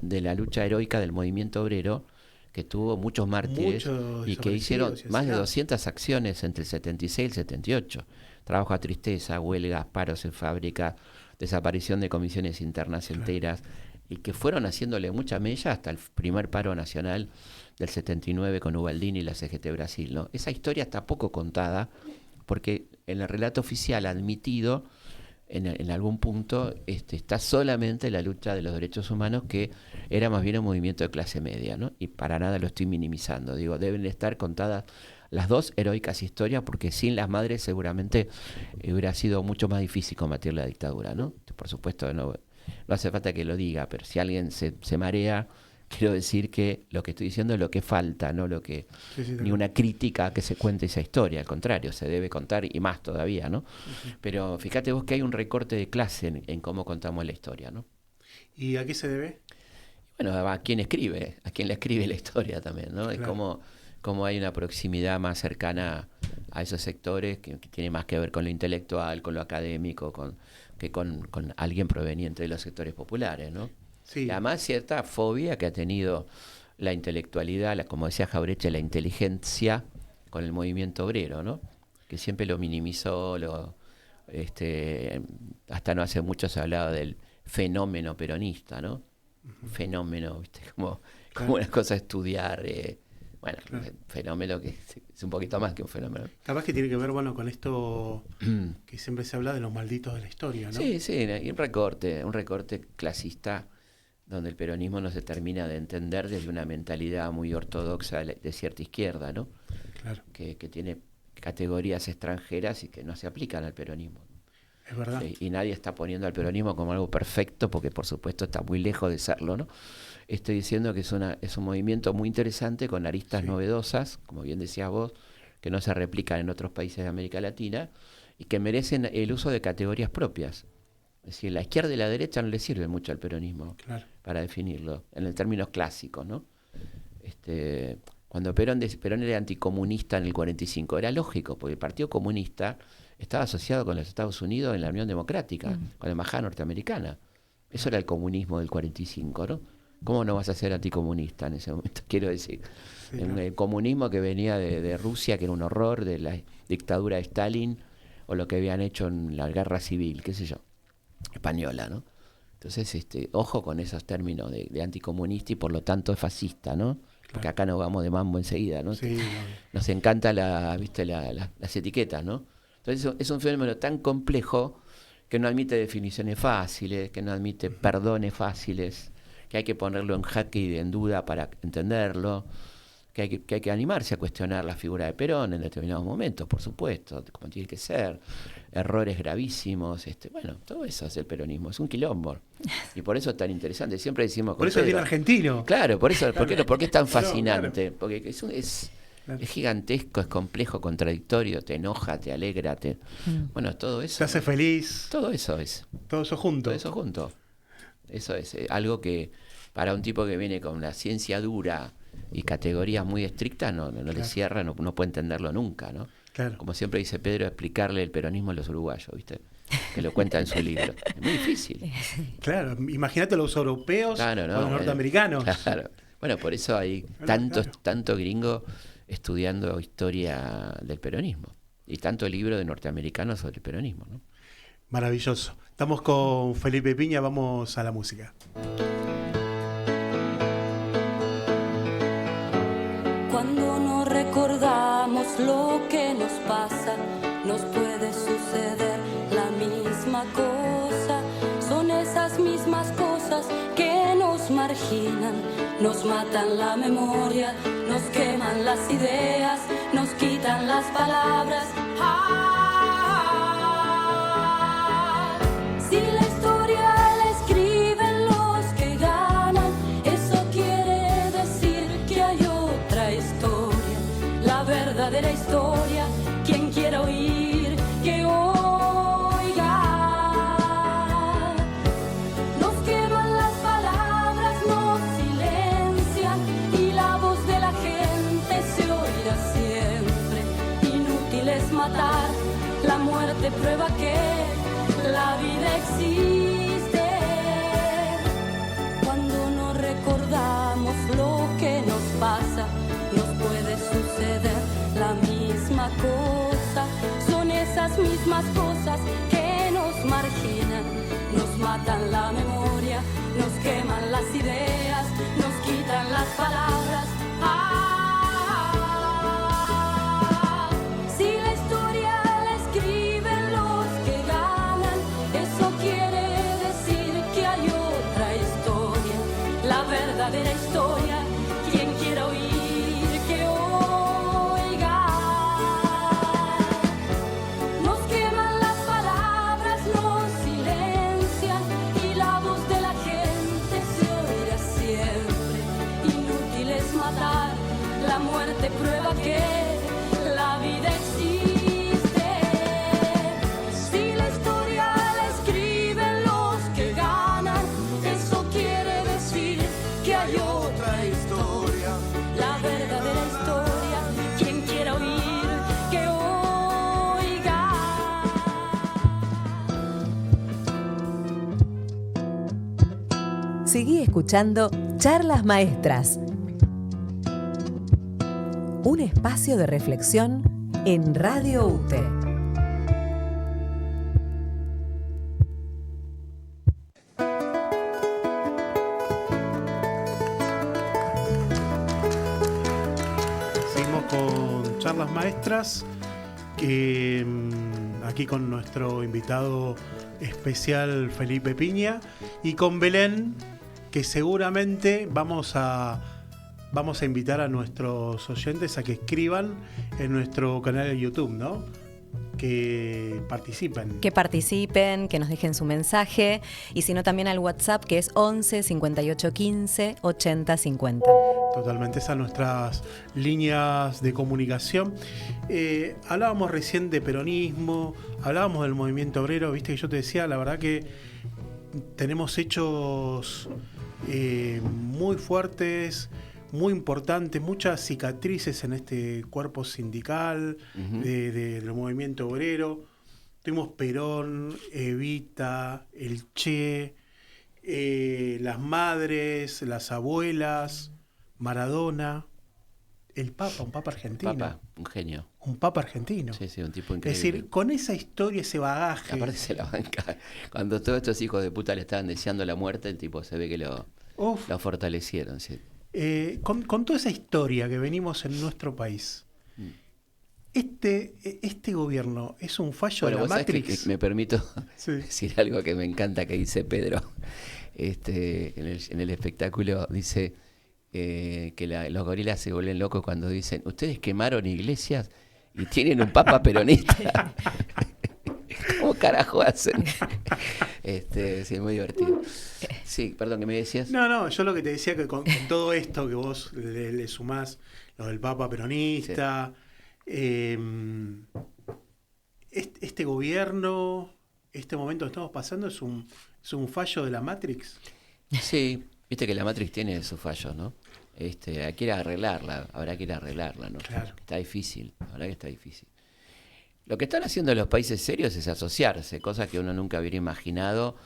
de la lucha heroica del movimiento obrero, que tuvo muchos mártires y que hicieron más de 200 acciones entre el 76 y el 78. Trabajo a tristeza, huelgas, paros en fábrica, desaparición de comisiones internas enteras, y que fueron haciéndole mucha mella hasta el primer paro nacional del 79 con Ubaldini y la CGT Brasil, ¿no? Esa historia está poco contada, porque en el relato oficial admitido, en algún punto, está solamente la lucha de los derechos humanos, que era más bien un movimiento de clase media, ¿no? Y para nada lo estoy minimizando. Digo, deben estar contadas las dos heroicas historias, porque sin las madres seguramente hubiera sido mucho más difícil combatir la dictadura, ¿no? Por supuesto, no hace falta que lo diga, pero si alguien se marea, quiero decir que lo que estoy diciendo es lo que falta, no lo que ni una crítica a que se cuente esa historia, al contrario, se debe contar, y más todavía, ¿no? Pero fíjate vos que hay un recorte de clase en cómo contamos la historia, ¿no?
¿Y a qué se debe?
Bueno, a quién escribe, a quién le escribe la historia también, ¿no? Es como hay una proximidad más cercana a esos sectores que tiene más que ver con lo intelectual, con lo académico, que con alguien proveniente de los sectores populares, ¿no? Sí. Y además cierta fobia que ha tenido la intelectualidad, como decía Jauretche, la inteligencia con el movimiento obrero, ¿no? Que siempre lo minimizó, hasta no hace mucho se hablaba del fenómeno peronista, ¿no? Un fenómeno, ¿viste? Como una cosa a estudiar, fenómeno que es un poquito más que un fenómeno.
Capaz que tiene que ver, con esto que siempre se habla de los malditos de la historia, ¿no?
Sí, y un recorte clasista, donde el peronismo no se termina de entender desde una mentalidad muy ortodoxa de cierta izquierda, ¿no?
Claro.
Que tiene categorías extranjeras y que no se aplican al peronismo.
Es verdad.
Sí, y nadie está poniendo al peronismo como algo perfecto, porque por supuesto está muy lejos de serlo, ¿no? Estoy diciendo que es un movimiento muy interesante, con aristas novedosas, como bien decías vos, que no se replican en otros países de América Latina, y que merecen el uso de categorías propias. Es decir, la izquierda y la derecha no le sirve mucho al peronismo para definirlo, en términos clásicos, ¿no? Cuando Perón era anticomunista en el 45, era lógico, porque el Partido Comunista estaba asociado con los Estados Unidos en la Unión Democrática, con la embajada norteamericana. Eso era el comunismo del 45, ¿no? ¿Cómo no vas a ser anticomunista en ese momento? Quiero decir, el comunismo que venía de Rusia, que era un horror, de la dictadura de Stalin, o lo que habían hecho en la guerra civil, qué sé yo, española, ¿no? Entonces, ojo con esos términos de anticomunista, y por lo tanto es fascista, ¿no? Porque acá nos vamos de mambo enseguida, ¿no?
Sí,
nos encanta las etiquetas, ¿no? Entonces es un fenómeno tan complejo que no admite definiciones fáciles, que no admite perdones fáciles, que hay que ponerlo en jaque y en duda para entenderlo, que hay que animarse a cuestionar la figura de Perón en determinados momentos, por supuesto, como tiene que ser. errores gravísimos. Bueno, todo eso es el peronismo, es un quilombo. Y por eso es tan interesante. Siempre decimos...
Por eso es bien argentino.
Claro, por eso, ¿por qué es tan fascinante?
Claro.
Porque es gigantesco, es complejo, contradictorio, te enoja, te alegra, bueno, todo eso.
Te hace feliz.
Todo eso es.
Todo eso junto.
Todo eso junto. Eso es algo que para un tipo que viene con la ciencia dura y categorías muy estrictas no le cierra, no puede entenderlo nunca, ¿no?
Claro.
Como siempre dice Pedro, explicarle el peronismo a los uruguayos, ¿viste? Que lo cuenta en su libro. Es muy difícil.
Claro, imagínate los europeos o los norteamericanos.
Claro. Bueno, por eso hay tanto gringo estudiando historia del peronismo y tanto libro de norteamericanos sobre el peronismo, ¿no?
Maravilloso. Estamos con Felipe Piña, vamos a la música.
Cuando no recordamos lo que nos pasa, nos puede suceder la misma cosa. Son esas mismas cosas que nos marginan, nos matan la memoria, nos queman las ideas, nos quitan las palabras. Si la historia la escriben los que ganan, eso quiere decir que hay otra historia, la verdadera historia. Quien quiera oír, que oiga. Nos queman las palabras, nos silencian y la voz de la gente se oirá siempre. Inútil es matar, la muerte prueba que la vida existe. Cuando no recordamos lo que nos pasa, nos puede suceder la misma cosa. Son esas mismas cosas que nos marginan, nos matan la memoria, nos queman las ideas, nos quitan las palabras. Si la historia la escriben los que ganan, eso quiere decir que hay otra historia, la verdadera historia. Quien quiera oír, que oiga. Nos queman las palabras, nos silencian y la voz de la gente se oirá siempre. Inútil es matar, la muerte prueba que la vida existe. Si la historia la escriben los que ganan, eso quiere decir que hay otra historia, la verdadera historia. Quien quiera oír, que oiga.
Seguí escuchando Charlas Maestras, un espacio de reflexión en Radio UTE.
Seguimos con Charlas Maestras, que aquí con nuestro invitado especial Felipe Piña y con Belén, que seguramente vamos a invitar a nuestros oyentes a que escriban en nuestro canal de YouTube, ¿no? Que participen.
Que participen, que nos dejen su mensaje y si no también al WhatsApp que es 11 58 15 80 50.
Totalmente, esas nuestras líneas de comunicación. Hablábamos recién de peronismo, hablábamos del movimiento obrero, viste que yo te decía, la verdad que tenemos hechos muy fuertes, muy importantes, muchas cicatrices en este cuerpo sindical del movimiento obrero. Tuvimos Perón, Evita, el Che, las madres, las abuelas, Maradona, el Papa, un Papa argentino.
Papa, un genio.
Un Papa argentino.
Sí, sí, un tipo increíble.
Es decir, con esa historia, ese bagaje.
Aparte se la banca. Cuando todos estos hijos de puta le estaban deseando la muerte, el tipo se ve que lo fortalecieron. Sí.
Con toda esa historia que venimos en nuestro país, este gobierno es un fallo de la Matrix.
Que me permito decir algo que me encanta que dice Pedro en el espectáculo. Dice que los gorilas se vuelven locos cuando dicen: ustedes quemaron iglesias y tienen un papa peronista. ¿Cómo carajo hacen? Sí, muy divertido. Sí, perdón, ¿qué me decías?
No, yo lo que te decía que con todo esto que vos le sumás, lo del Papa peronista, este gobierno, este momento que estamos pasando, ¿es un fallo de la Matrix?
Sí, viste que la Matrix tiene sus fallos, ¿no? Hay que ir a arreglarla, habrá que ir a arreglarla, ¿no?
Claro.
Está difícil, la verdad que está difícil. Lo que están haciendo los países serios es asociarse, cosa que uno nunca hubiera imaginado,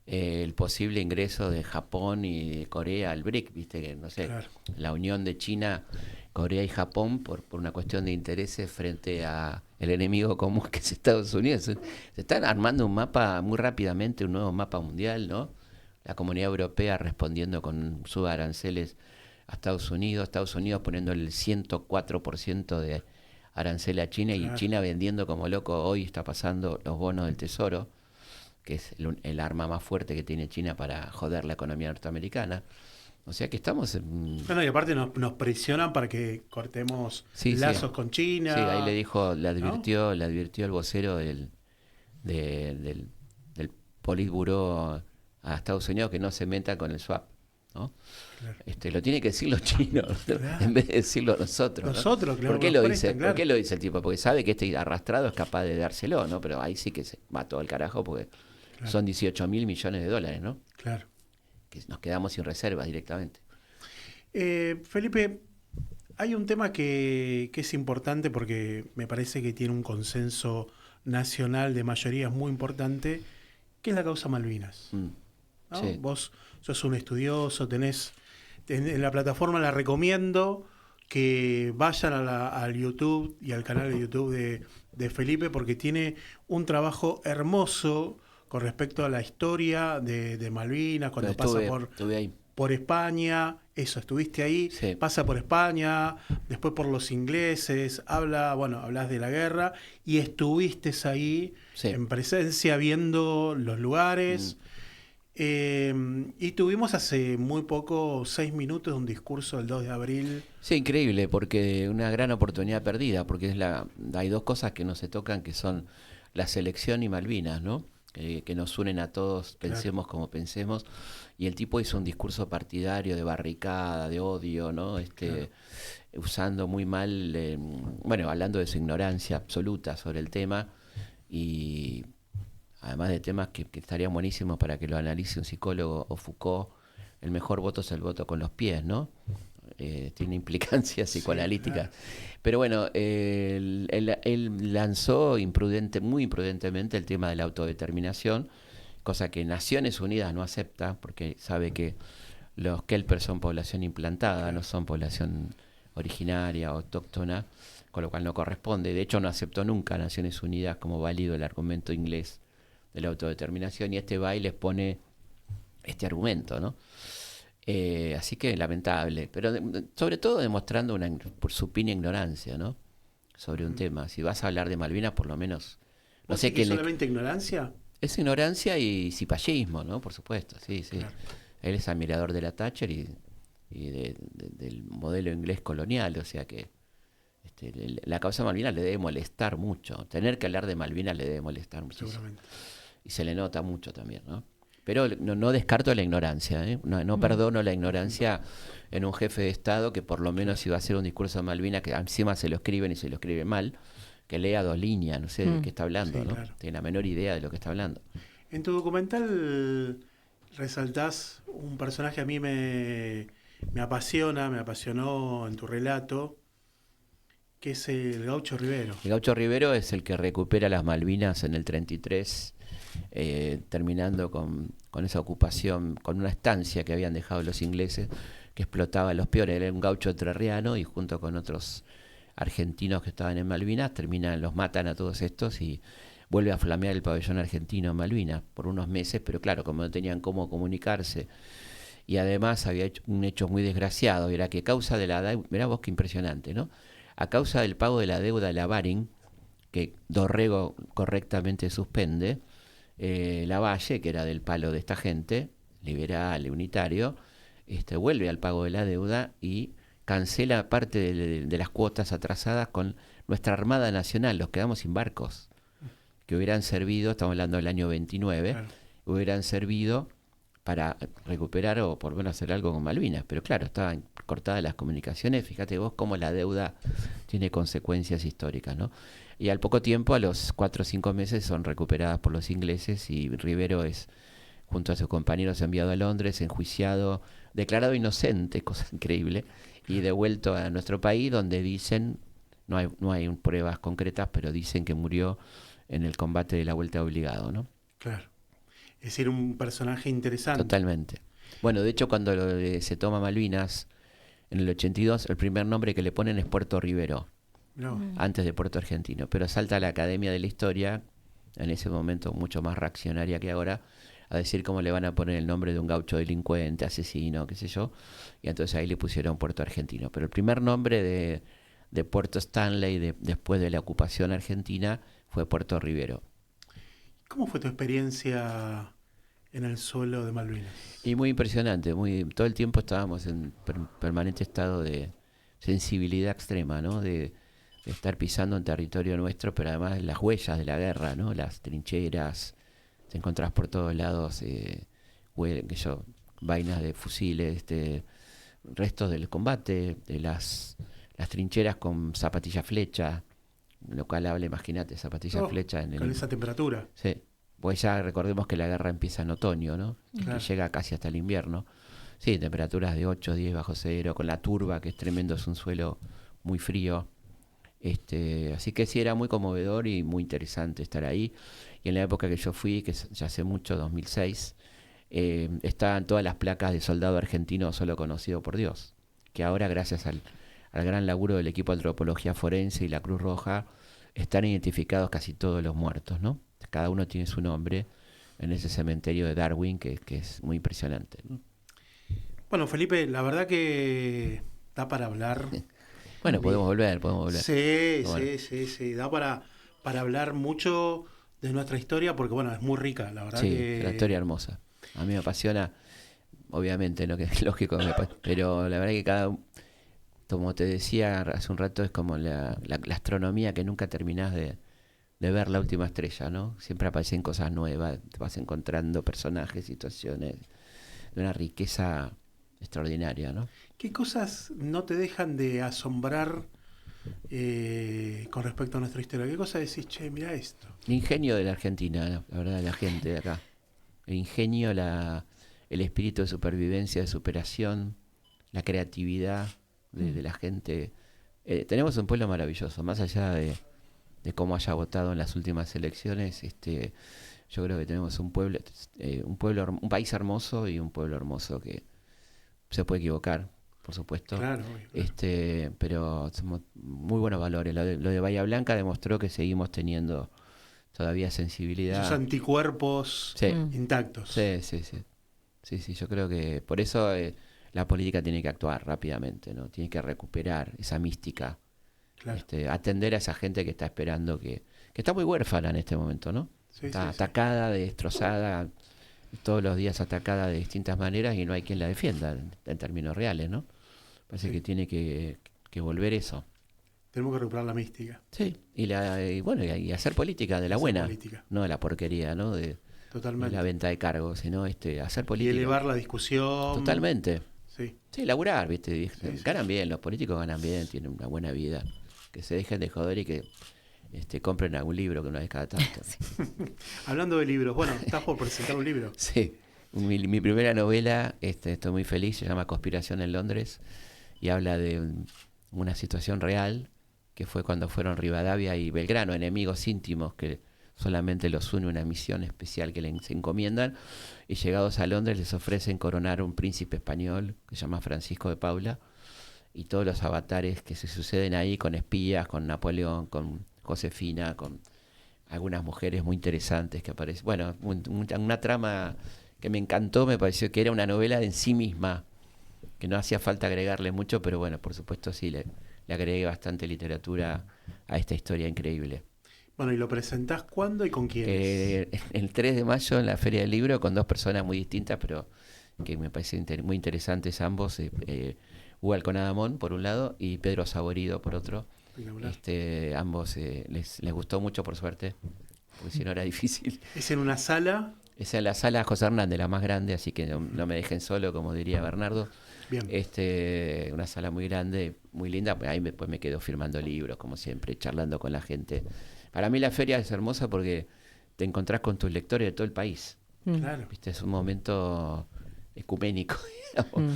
el posible ingreso de Japón y de Corea al BRIC, viste que, no sé, claro, la unión de China, Corea y Japón por una cuestión de intereses frente a el enemigo común que es Estados Unidos. Se están armando un mapa muy rápidamente, un nuevo mapa mundial, ¿no? La Comunidad Europea respondiendo con subaranceles a Estados Unidos poniendo el 104% de arancel a China, claro, y China vendiendo como loco. Hoy está pasando los bonos del Tesoro, que es el arma más fuerte que tiene China para joder la economía norteamericana. O sea que estamos
Bueno, y aparte nos presionan para que cortemos lazos con China.
Sí, ahí le advirtió el vocero del Politburo a Estados Unidos que no se meta con el swap, ¿no? Claro. Lo tiene que decir los chinos, claro, en vez de decirlo nosotros, ¿no? Claro. ¿Por qué lo dice? Claro. ¿Por qué lo dice el tipo? Porque sabe que este arrastrado es capaz de dárselo, ¿no? Pero ahí sí que se va todo el carajo porque claro, son 18.000 millones de dólares, ¿no?
Claro.
Que nos quedamos sin reservas directamente.
Felipe, hay un tema que es importante porque me parece que tiene un consenso nacional de mayoría muy importante, que es la causa Malvinas. ¿No? Sí. Vos sos un estudioso, tenés en la plataforma, la recomiendo que vayan al YouTube y al canal de YouTube de Felipe, porque tiene un trabajo hermoso con respecto a la historia de Malvinas, cuando pasa por España, estuviste ahí, sí, pasa por España, después por los ingleses, hablas de la guerra y estuviste ahí, sí, en presencia viendo los lugares. Y tuvimos hace muy poco 6 minutos un discurso del 2 de abril.
Sí, increíble, porque una gran oportunidad perdida, porque hay dos cosas que no se tocan, que son la selección y Malvinas, ¿no? Que nos unen a todos, pensemos, claro, como pensemos, y el tipo hizo un discurso partidario de barricada, de odio, ¿no? Claro, usando muy mal, hablando de su ignorancia absoluta sobre el tema, y además de temas que estarían buenísimos para que lo analice un psicólogo o Foucault. El mejor voto es el voto con los pies, ¿no? Tiene implicancias psicoanalíticas. Sí, claro. Pero bueno, él lanzó muy imprudentemente el tema de la autodeterminación, cosa que Naciones Unidas no acepta, porque sabe que los Kelpers son población implantada, no son población originaria o autóctona, con lo cual no corresponde. De hecho, no aceptó nunca Naciones Unidas como válido el argumento inglés de la autodeterminación, y va y les pone este argumento, ¿no? Así que lamentable, pero sobre todo demostrando una supina ignorancia, ¿no? Sobre un tema. Si vas a hablar de Malvinas, por lo menos...
No sé qué. ¿Es solamente ignorancia?
Es ignorancia y cipallismo, ¿no? Por supuesto, sí. Claro. Él es admirador de la Thatcher y del modelo inglés colonial, o sea que la causa Malvinas le debe molestar mucho. Tener que hablar de Malvinas le debe molestar muchísimo. Seguramente. Y se le nota mucho también, ¿no? Pero no descarto la ignorancia, ¿eh? No perdono la ignorancia en un jefe de Estado que por lo menos si va a hacer un discurso de Malvinas, que encima se lo escriben y se lo escribe mal, que lea 2 líneas, no sé de qué está hablando, sí, ¿no? Claro. Tiene la menor idea de lo que está hablando.
En tu documental resaltás un personaje que a mí me apasionó en tu relato, que es el Gaucho Rivero.
El Gaucho Rivero es el que recupera las Malvinas en el 33, terminando con esa ocupación, con una estancia que habían dejado los ingleses, que explotaba los peores. Era un gaucho entrerriano y junto con otros argentinos que estaban en Malvinas, los matan a todos estos y vuelve a flamear el pabellón argentino en Malvinas por unos meses, pero claro, como no tenían cómo comunicarse, y además había hecho un hecho muy desgraciado, era que a causa de la deuda, mirá vos qué impresionante, ¿no? A causa del pago de la deuda de la Baring, que Dorrego correctamente suspende, Lavalle, que era del palo de esta gente, liberal, unitario, vuelve al pago de la deuda y cancela parte de las cuotas atrasadas con nuestra Armada Nacional. Nos quedamos sin barcos. que hubieran servido, estamos hablando del año 29,
Claro.
hubieran servido para recuperar o por lo menos hacer algo con Malvinas. Pero claro, estaban cortadas las comunicaciones. Fíjate vos cómo la deuda tiene consecuencias históricas, ¿no? Y al poco tiempo, a los 4 o 5 meses, son recuperadas por los ingleses y Rivero es, junto a sus compañeros, enviado a Londres, enjuiciado, declarado inocente, cosa increíble, y devuelto a nuestro país, donde dicen, no hay pruebas concretas, pero dicen que murió en el combate de la Vuelta Obligado, ¿no?
Claro. Es decir, un personaje interesante.
Totalmente. Bueno, de hecho, cuando se toma Malvinas, en el 82, el primer nombre que le ponen es Puerto Rivero,
No.
antes de Puerto Argentino. Pero salta a la Academia de la Historia, en ese momento mucho más reaccionaria que ahora, a decir cómo le van a poner el nombre de un gaucho delincuente, asesino, qué sé yo. Y entonces ahí le pusieron Puerto Argentino. Pero el primer nombre de Puerto Stanley, después de la ocupación argentina, fue Puerto Rivero.
¿Cómo fue tu experiencia en el suelo de Malvinas?
Y muy impresionante, todo el tiempo estábamos en permanente estado de sensibilidad extrema, ¿no? De estar pisando en territorio nuestro, pero además las huellas de la guerra, ¿no? Las trincheras, te encontrás por todos lados, vainas de fusiles, restos del combate, de las trincheras con zapatillas flecha, lo cual habla, imagínate, zapatillas flecha
con esa temperatura.
Sí, pues ya recordemos que la guerra empieza en otoño, ¿no?
Claro.
Y llega casi hasta el invierno. Sí, temperaturas de 8, 10 bajo cero, con la turba, que es tremendo, es un suelo muy frío. Así que sí, era muy conmovedor y muy interesante estar ahí. Y en la época que yo fui, que ya hace mucho, 2006, estaban todas las placas de soldado argentino solo conocido por Dios, que ahora, gracias al gran laburo del equipo de antropología forense y la Cruz Roja, están identificados casi todos los muertos, ¿no? Cada uno tiene su nombre en ese cementerio de Darwin, que es muy impresionante, ¿no?
Bueno, Felipe, la verdad que da para hablar.
Bueno, podemos volver.
Sí,
Bueno.
sí. Da para hablar mucho de nuestra historia, porque bueno, es muy rica, la verdad.
Sí,
que
la historia hermosa. A mí me apasiona, obviamente, lo que es lógico, pero la verdad que como te decía hace un rato, es como la astronomía, que nunca terminás de ver la última estrella, ¿no? Siempre aparecen cosas nuevas, te vas encontrando personajes, situaciones de una riqueza extraordinaria, ¿no?
¿Qué cosas no te dejan de asombrar con respecto a nuestra historia? ¿Qué cosas decís, che, mira esto?
El ingenio de la Argentina, la verdad, de la gente de acá. El ingenio, el espíritu de supervivencia, de superación, la creatividad de la gente. Tenemos un pueblo maravilloso, más allá de cómo haya votado en las últimas elecciones. Yo creo que tenemos un país hermoso y un pueblo hermoso que se puede equivocar, por supuesto.
Claro.
Pero somos muy buenos valores. Lo de Bahía Blanca demostró que seguimos teniendo todavía sensibilidad.
Esos anticuerpos intactos.
Sí, yo creo que por eso la política tiene que actuar rápidamente, ¿no? Tiene que recuperar esa mística.
Claro.
Atender a esa gente que está esperando, que está muy huérfana en este momento, ¿no? Está atacada, destrozada, todos los días atacada de distintas maneras, y no hay quien la defienda en términos reales, ¿no? Parece que tiene que volver eso.
Tenemos que recuperar la mística.
Sí, y hacer política de la buena, no de la porquería, ¿no?
Totalmente.
De la venta de cargos, sino hacer política.
Y elevar la discusión.
Totalmente.
Sí,
laburar, ¿viste? Ganan bien, los políticos ganan bien, tienen una buena vida. Que se dejen de joder y que compren algún libro que una vez cada tanto.
Hablando de libros, bueno, estás por presentar un libro.
Sí, mi primera novela, estoy muy feliz, se llama Conspiración en Londres, y habla de una situación real, que fue cuando fueron Rivadavia y Belgrano, enemigos íntimos que solamente los une una misión especial que les encomiendan, y llegados a Londres les ofrecen coronar un príncipe español que se llama Francisco de Paula, y todos los avatares que se suceden ahí, con espías, con Napoleón, con Josefina, con algunas mujeres muy interesantes que aparecen. Bueno, una trama que me encantó, me pareció que era una novela en sí misma, que no hacía falta agregarle mucho, pero bueno, por supuesto sí, le agregué bastante literatura a esta historia increíble.
Bueno, ¿y lo presentás cuándo y con quiénes?
El 3 de mayo en la Feria del Libro, con dos personas muy distintas, pero que me parecen muy interesantes ambos. Hugo Alconadamón, por un lado, y Pedro Saborido, por otro. Ambos les gustó mucho, por suerte. porque si no era difícil.
¿Es en una sala?
Es en la sala José Hernández, la más grande, así que no me dejen solo, como diría Bernardo.
Bien.
Una sala muy grande, muy linda, pues ahí después me quedo firmando libros, como siempre, charlando con la gente. Para mí la feria es hermosa porque te encontrás con tus lectores de todo el país.
Claro.
¿Viste? Es un momento ecuménico.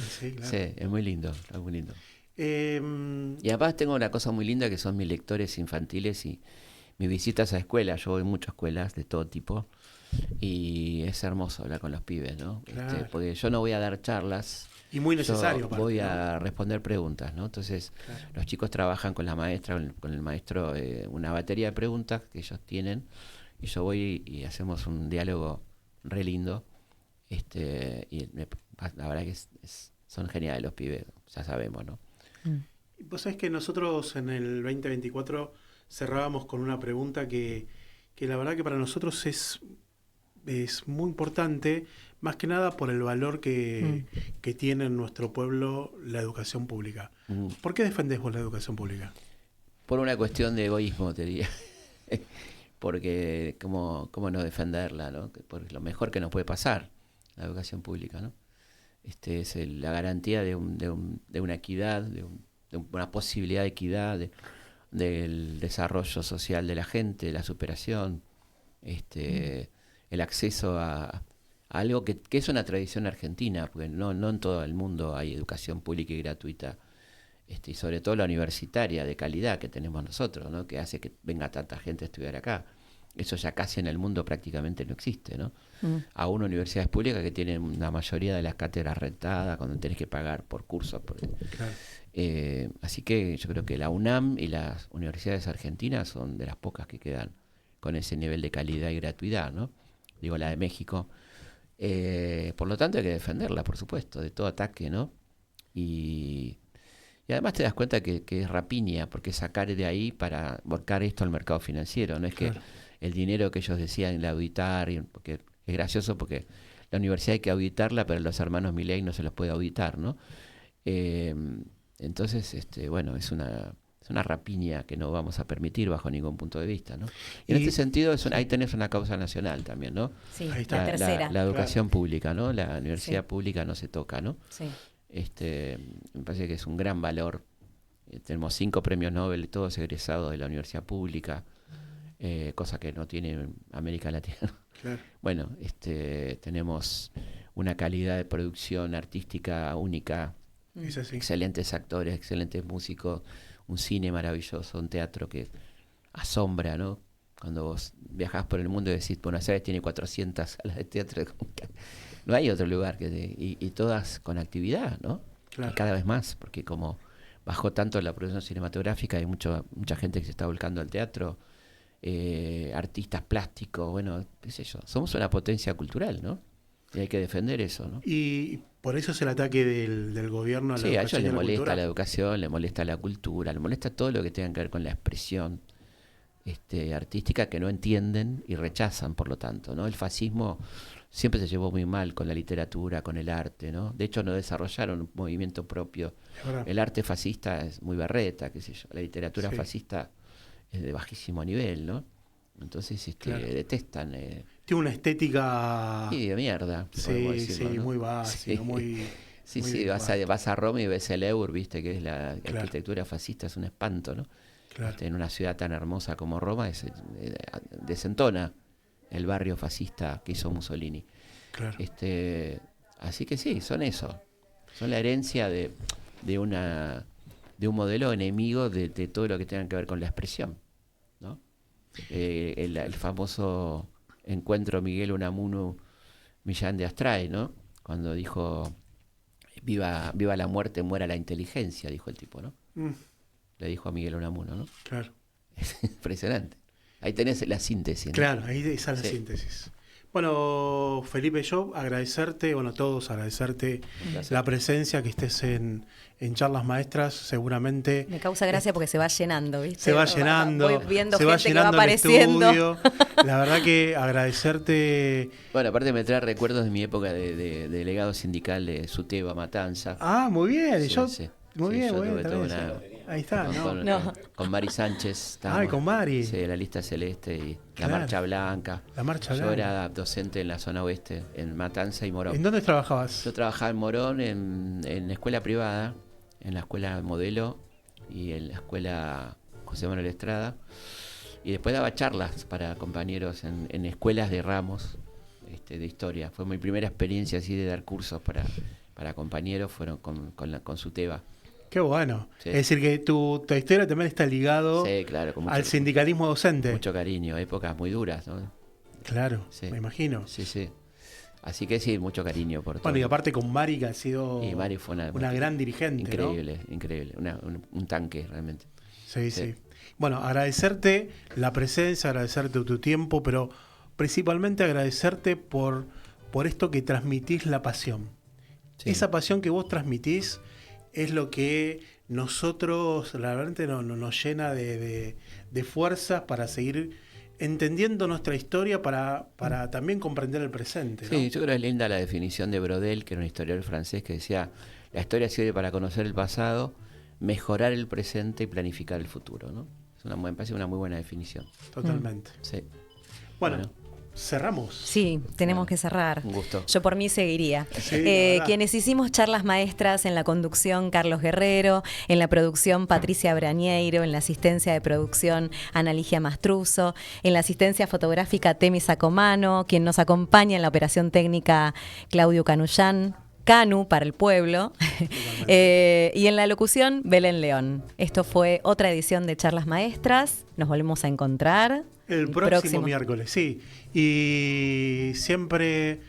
Sí, claro.
Sí, es muy lindo, es muy lindo. Y además tengo una cosa muy linda que son mis lectores infantiles y mis visitas a escuelas. Yo voy a muchas escuelas de todo tipo y es hermoso hablar con los pibes, ¿no?
Claro.
Porque yo no voy a dar charlas.
Y muy necesario.
Yo voy a responder preguntas, ¿no? Entonces, los chicos trabajan con la maestra, con el maestro, una batería de preguntas que ellos tienen, y yo voy y hacemos un diálogo re lindo. La verdad que son geniales los pibes, ya sabemos, ¿no?
Vos sabés que nosotros en el 2024 cerrábamos con una pregunta que la verdad que para nosotros es muy importante, más que nada por el valor que tiene en nuestro pueblo la educación pública. ¿Por qué defendés vos la educación pública?
Por una cuestión de egoísmo, te diría. Porque cómo no defenderla, ¿no? Por lo mejor que nos puede pasar, la educación pública, ¿no? Es la garantía de una equidad, de una posibilidad de equidad, del desarrollo social de la gente, de la superación, el acceso a algo que es una tradición argentina, porque no en todo el mundo hay educación pública y gratuita, y sobre todo la universitaria de calidad que tenemos nosotros, ¿no? Que hace que venga tanta gente a estudiar acá. Eso ya casi en el mundo prácticamente no existe, ¿no? Aún universidades públicas que tienen la mayoría de las cátedras rentadas, cuando tenés que pagar por cursos.
Claro.
Así que yo creo que la UNAM y las universidades argentinas son de las pocas que quedan con ese nivel de calidad y gratuidad, ¿no? Digo, la de México. Por lo tanto hay que defenderla, por supuesto, de todo ataque, ¿no? Y además te das cuenta que es rapiña, porque sacar de ahí para volcar esto al mercado financiero, no es que el dinero que ellos decían de auditar, porque es gracioso porque la universidad hay que auditarla, pero los hermanos Milei no se los puede auditar, ¿no? Entonces, bueno, es una rapiña que no vamos a permitir bajo ningún punto de vista, ¿no? Y en este sentido, ahí tenés una causa nacional también, ¿no?
Sí, la tercera.
La educación pública, ¿no? La universidad pública no se toca, ¿no?
Sí.
Me parece que es un gran valor. Tenemos 5 premios Nobel, todos egresados de la universidad pública, cosa que no tiene América Latina.
Claro.
Bueno, tenemos una calidad de producción artística única, excelentes actores, excelentes músicos, un cine maravilloso, un teatro que asombra, ¿no? Cuando vos viajás por el mundo y decís, Buenos Aires tiene 400 salas de teatro, no hay otro lugar y todas con actividad, ¿no?
Claro.
Y cada vez más, porque como bajó tanto la producción cinematográfica, hay mucha gente que se está volcando al teatro, artistas plásticos, bueno, qué sé yo, somos una potencia cultural, ¿no? Y hay que defender eso, ¿no?
Y por eso es el ataque del gobierno a la educación.
Sí, a ellos les molesta
cultura.
la educación, les molesta la cultura, les molesta todo lo que tenga que ver con la expresión artística que no entienden y rechazan, por lo tanto, ¿no? El fascismo siempre se llevó muy mal con la literatura, con el arte, ¿no? De hecho, no desarrollaron un movimiento propio. El arte fascista es muy berreta, qué sé yo. La literatura fascista es de bajísimo nivel, ¿no? Entonces, detestan.
Tiene una estética...
Sí, de mierda.
Sí,
¿no?
muy básico, muy...
Sí,
muy
sí, vas a Roma y ves el Eur, viste, que es la arquitectura fascista, es un espanto, ¿no?
Claro.
En una ciudad tan hermosa como Roma desentona el barrio fascista que hizo Mussolini.
Claro.
Así que sí, son eso. Son la herencia de un modelo enemigo de todo lo que tenga que ver con la expresión, ¿no? El famoso encuentro Miguel Unamuno Millán de Astray, ¿no? Cuando dijo viva la muerte, muera la inteligencia, dijo el tipo, ¿no? Le dijo a Miguel Unamuno, ¿no?
Claro.
Es impresionante. Ahí tenés la síntesis, ¿no?
Claro, ahí está la síntesis. Bueno, Felipe, yo agradecerte, todos agradecerte la presencia, que estés en Charlas Maestras, seguramente.
Me causa gracia porque se va llenando, ¿viste?
Se va llenando,
voy viendo
se va
gente
llenando
que va apareciendo.
el estudio. La verdad que agradecerte.
Bueno, aparte me trae recuerdos de mi época de delegado sindical de Suteba, Matanza.
Ah, muy bien.
Sí,
yo
sí.
muy
Sí,
bien,
yo
muy
tuve
bien.
toda
Ahí está,
con Mari Sánchez.
Con Mari.
Sí, la lista celeste y
claro.
la Marcha Blanca.
La Marcha Blanca.
Yo era docente en la zona oeste, en Matanza y Morón.
¿En dónde trabajabas?
Yo trabajaba en Morón, en escuela privada, en la escuela Modelo y en la escuela José Manuel Estrada. Y después daba charlas para compañeros en escuelas de ramos de historia. Fue mi primera experiencia así de dar cursos para compañeros, fueron con su TEBA.
Qué bueno.
Sí.
Es decir, que tu historia también está ligado al sindicalismo docente.
Mucho cariño, épocas muy duras, ¿no?
Claro,
sí.
Me imagino.
Sí. Así que sí, mucho cariño por todo.
Bueno, y aparte con Mari, que ha sido
Mari fue una
gran dirigente.
Increíble, ¿no? Increíble. Un tanque, realmente.
Sí. Bueno, agradecerte la presencia, agradecerte tu tiempo, pero principalmente agradecerte por esto que transmitís, la pasión. Sí. Esa pasión que vos transmitís es lo que nosotros realmente nos llena de fuerzas para seguir entendiendo nuestra historia, para también comprender el presente, ¿no?
Sí, yo creo que es linda la definición de Brodel, que era un historiador francés, que decía: la historia sirve para conocer el pasado, mejorar el presente y planificar el futuro, ¿no? Me parece una muy buena definición.
Totalmente.
Sí.
Bueno, cerramos.
Sí, tenemos que cerrar.
Un gusto.
Yo por mí seguiría.
Sí,
quienes hicimos charlas maestras, en la conducción Carlos Guerrero, en la producción Patricia Brañeiro, en la asistencia de producción Ana Ligia Mastruzo, en la asistencia fotográfica Temi Sacomano, quien nos acompaña en la operación técnica Claudio Canullán, Canu para el pueblo, y en la locución Belén León. Esto fue otra edición de Charlas Maestras. Nos volvemos a encontrar
el próximo miércoles, sí. Y siempre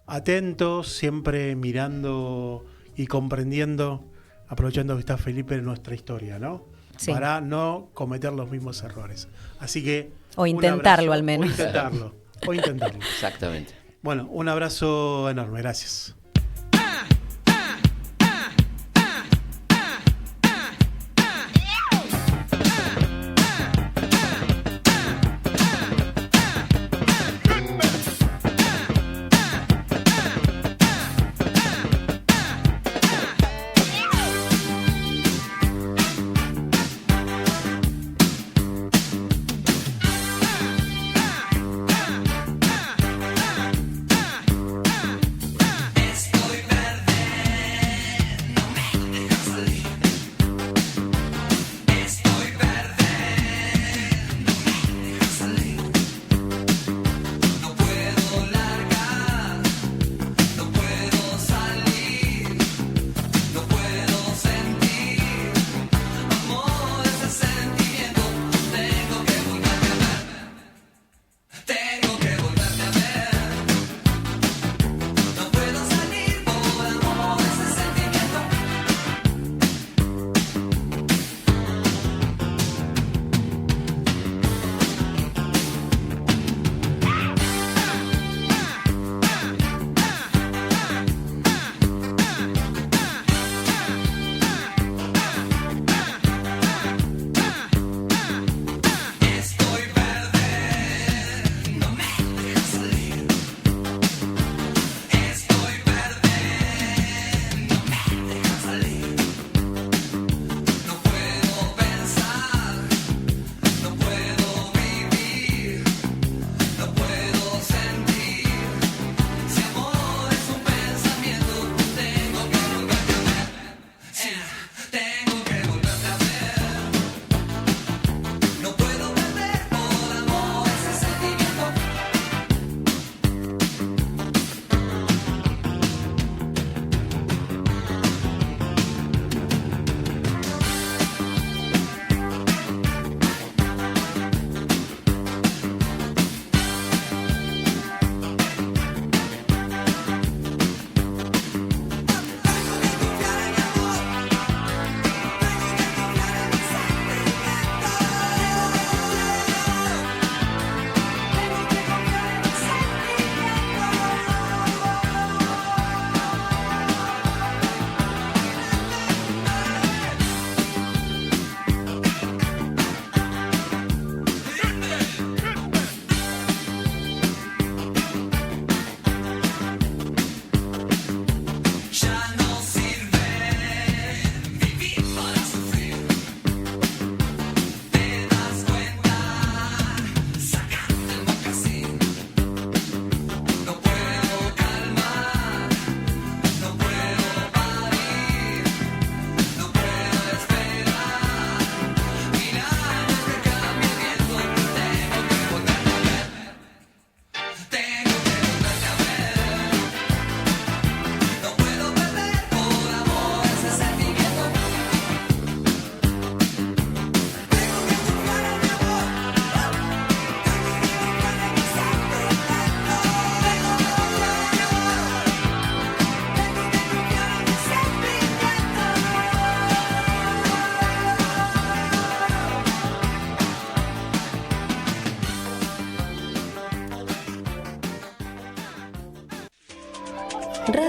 atentos, siempre mirando y comprendiendo, aprovechando que está Felipe en nuestra historia, ¿no? Sí. Para no cometer los mismos errores. Así que...
O intentarlo al menos.
O intentarlo.
Exactamente.
Bueno, un abrazo enorme. Gracias.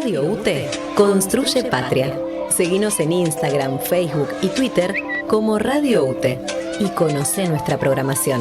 Radio UTE construye patria. Seguinos en Instagram, Facebook y Twitter como Radio UTE y conoce nuestra programación.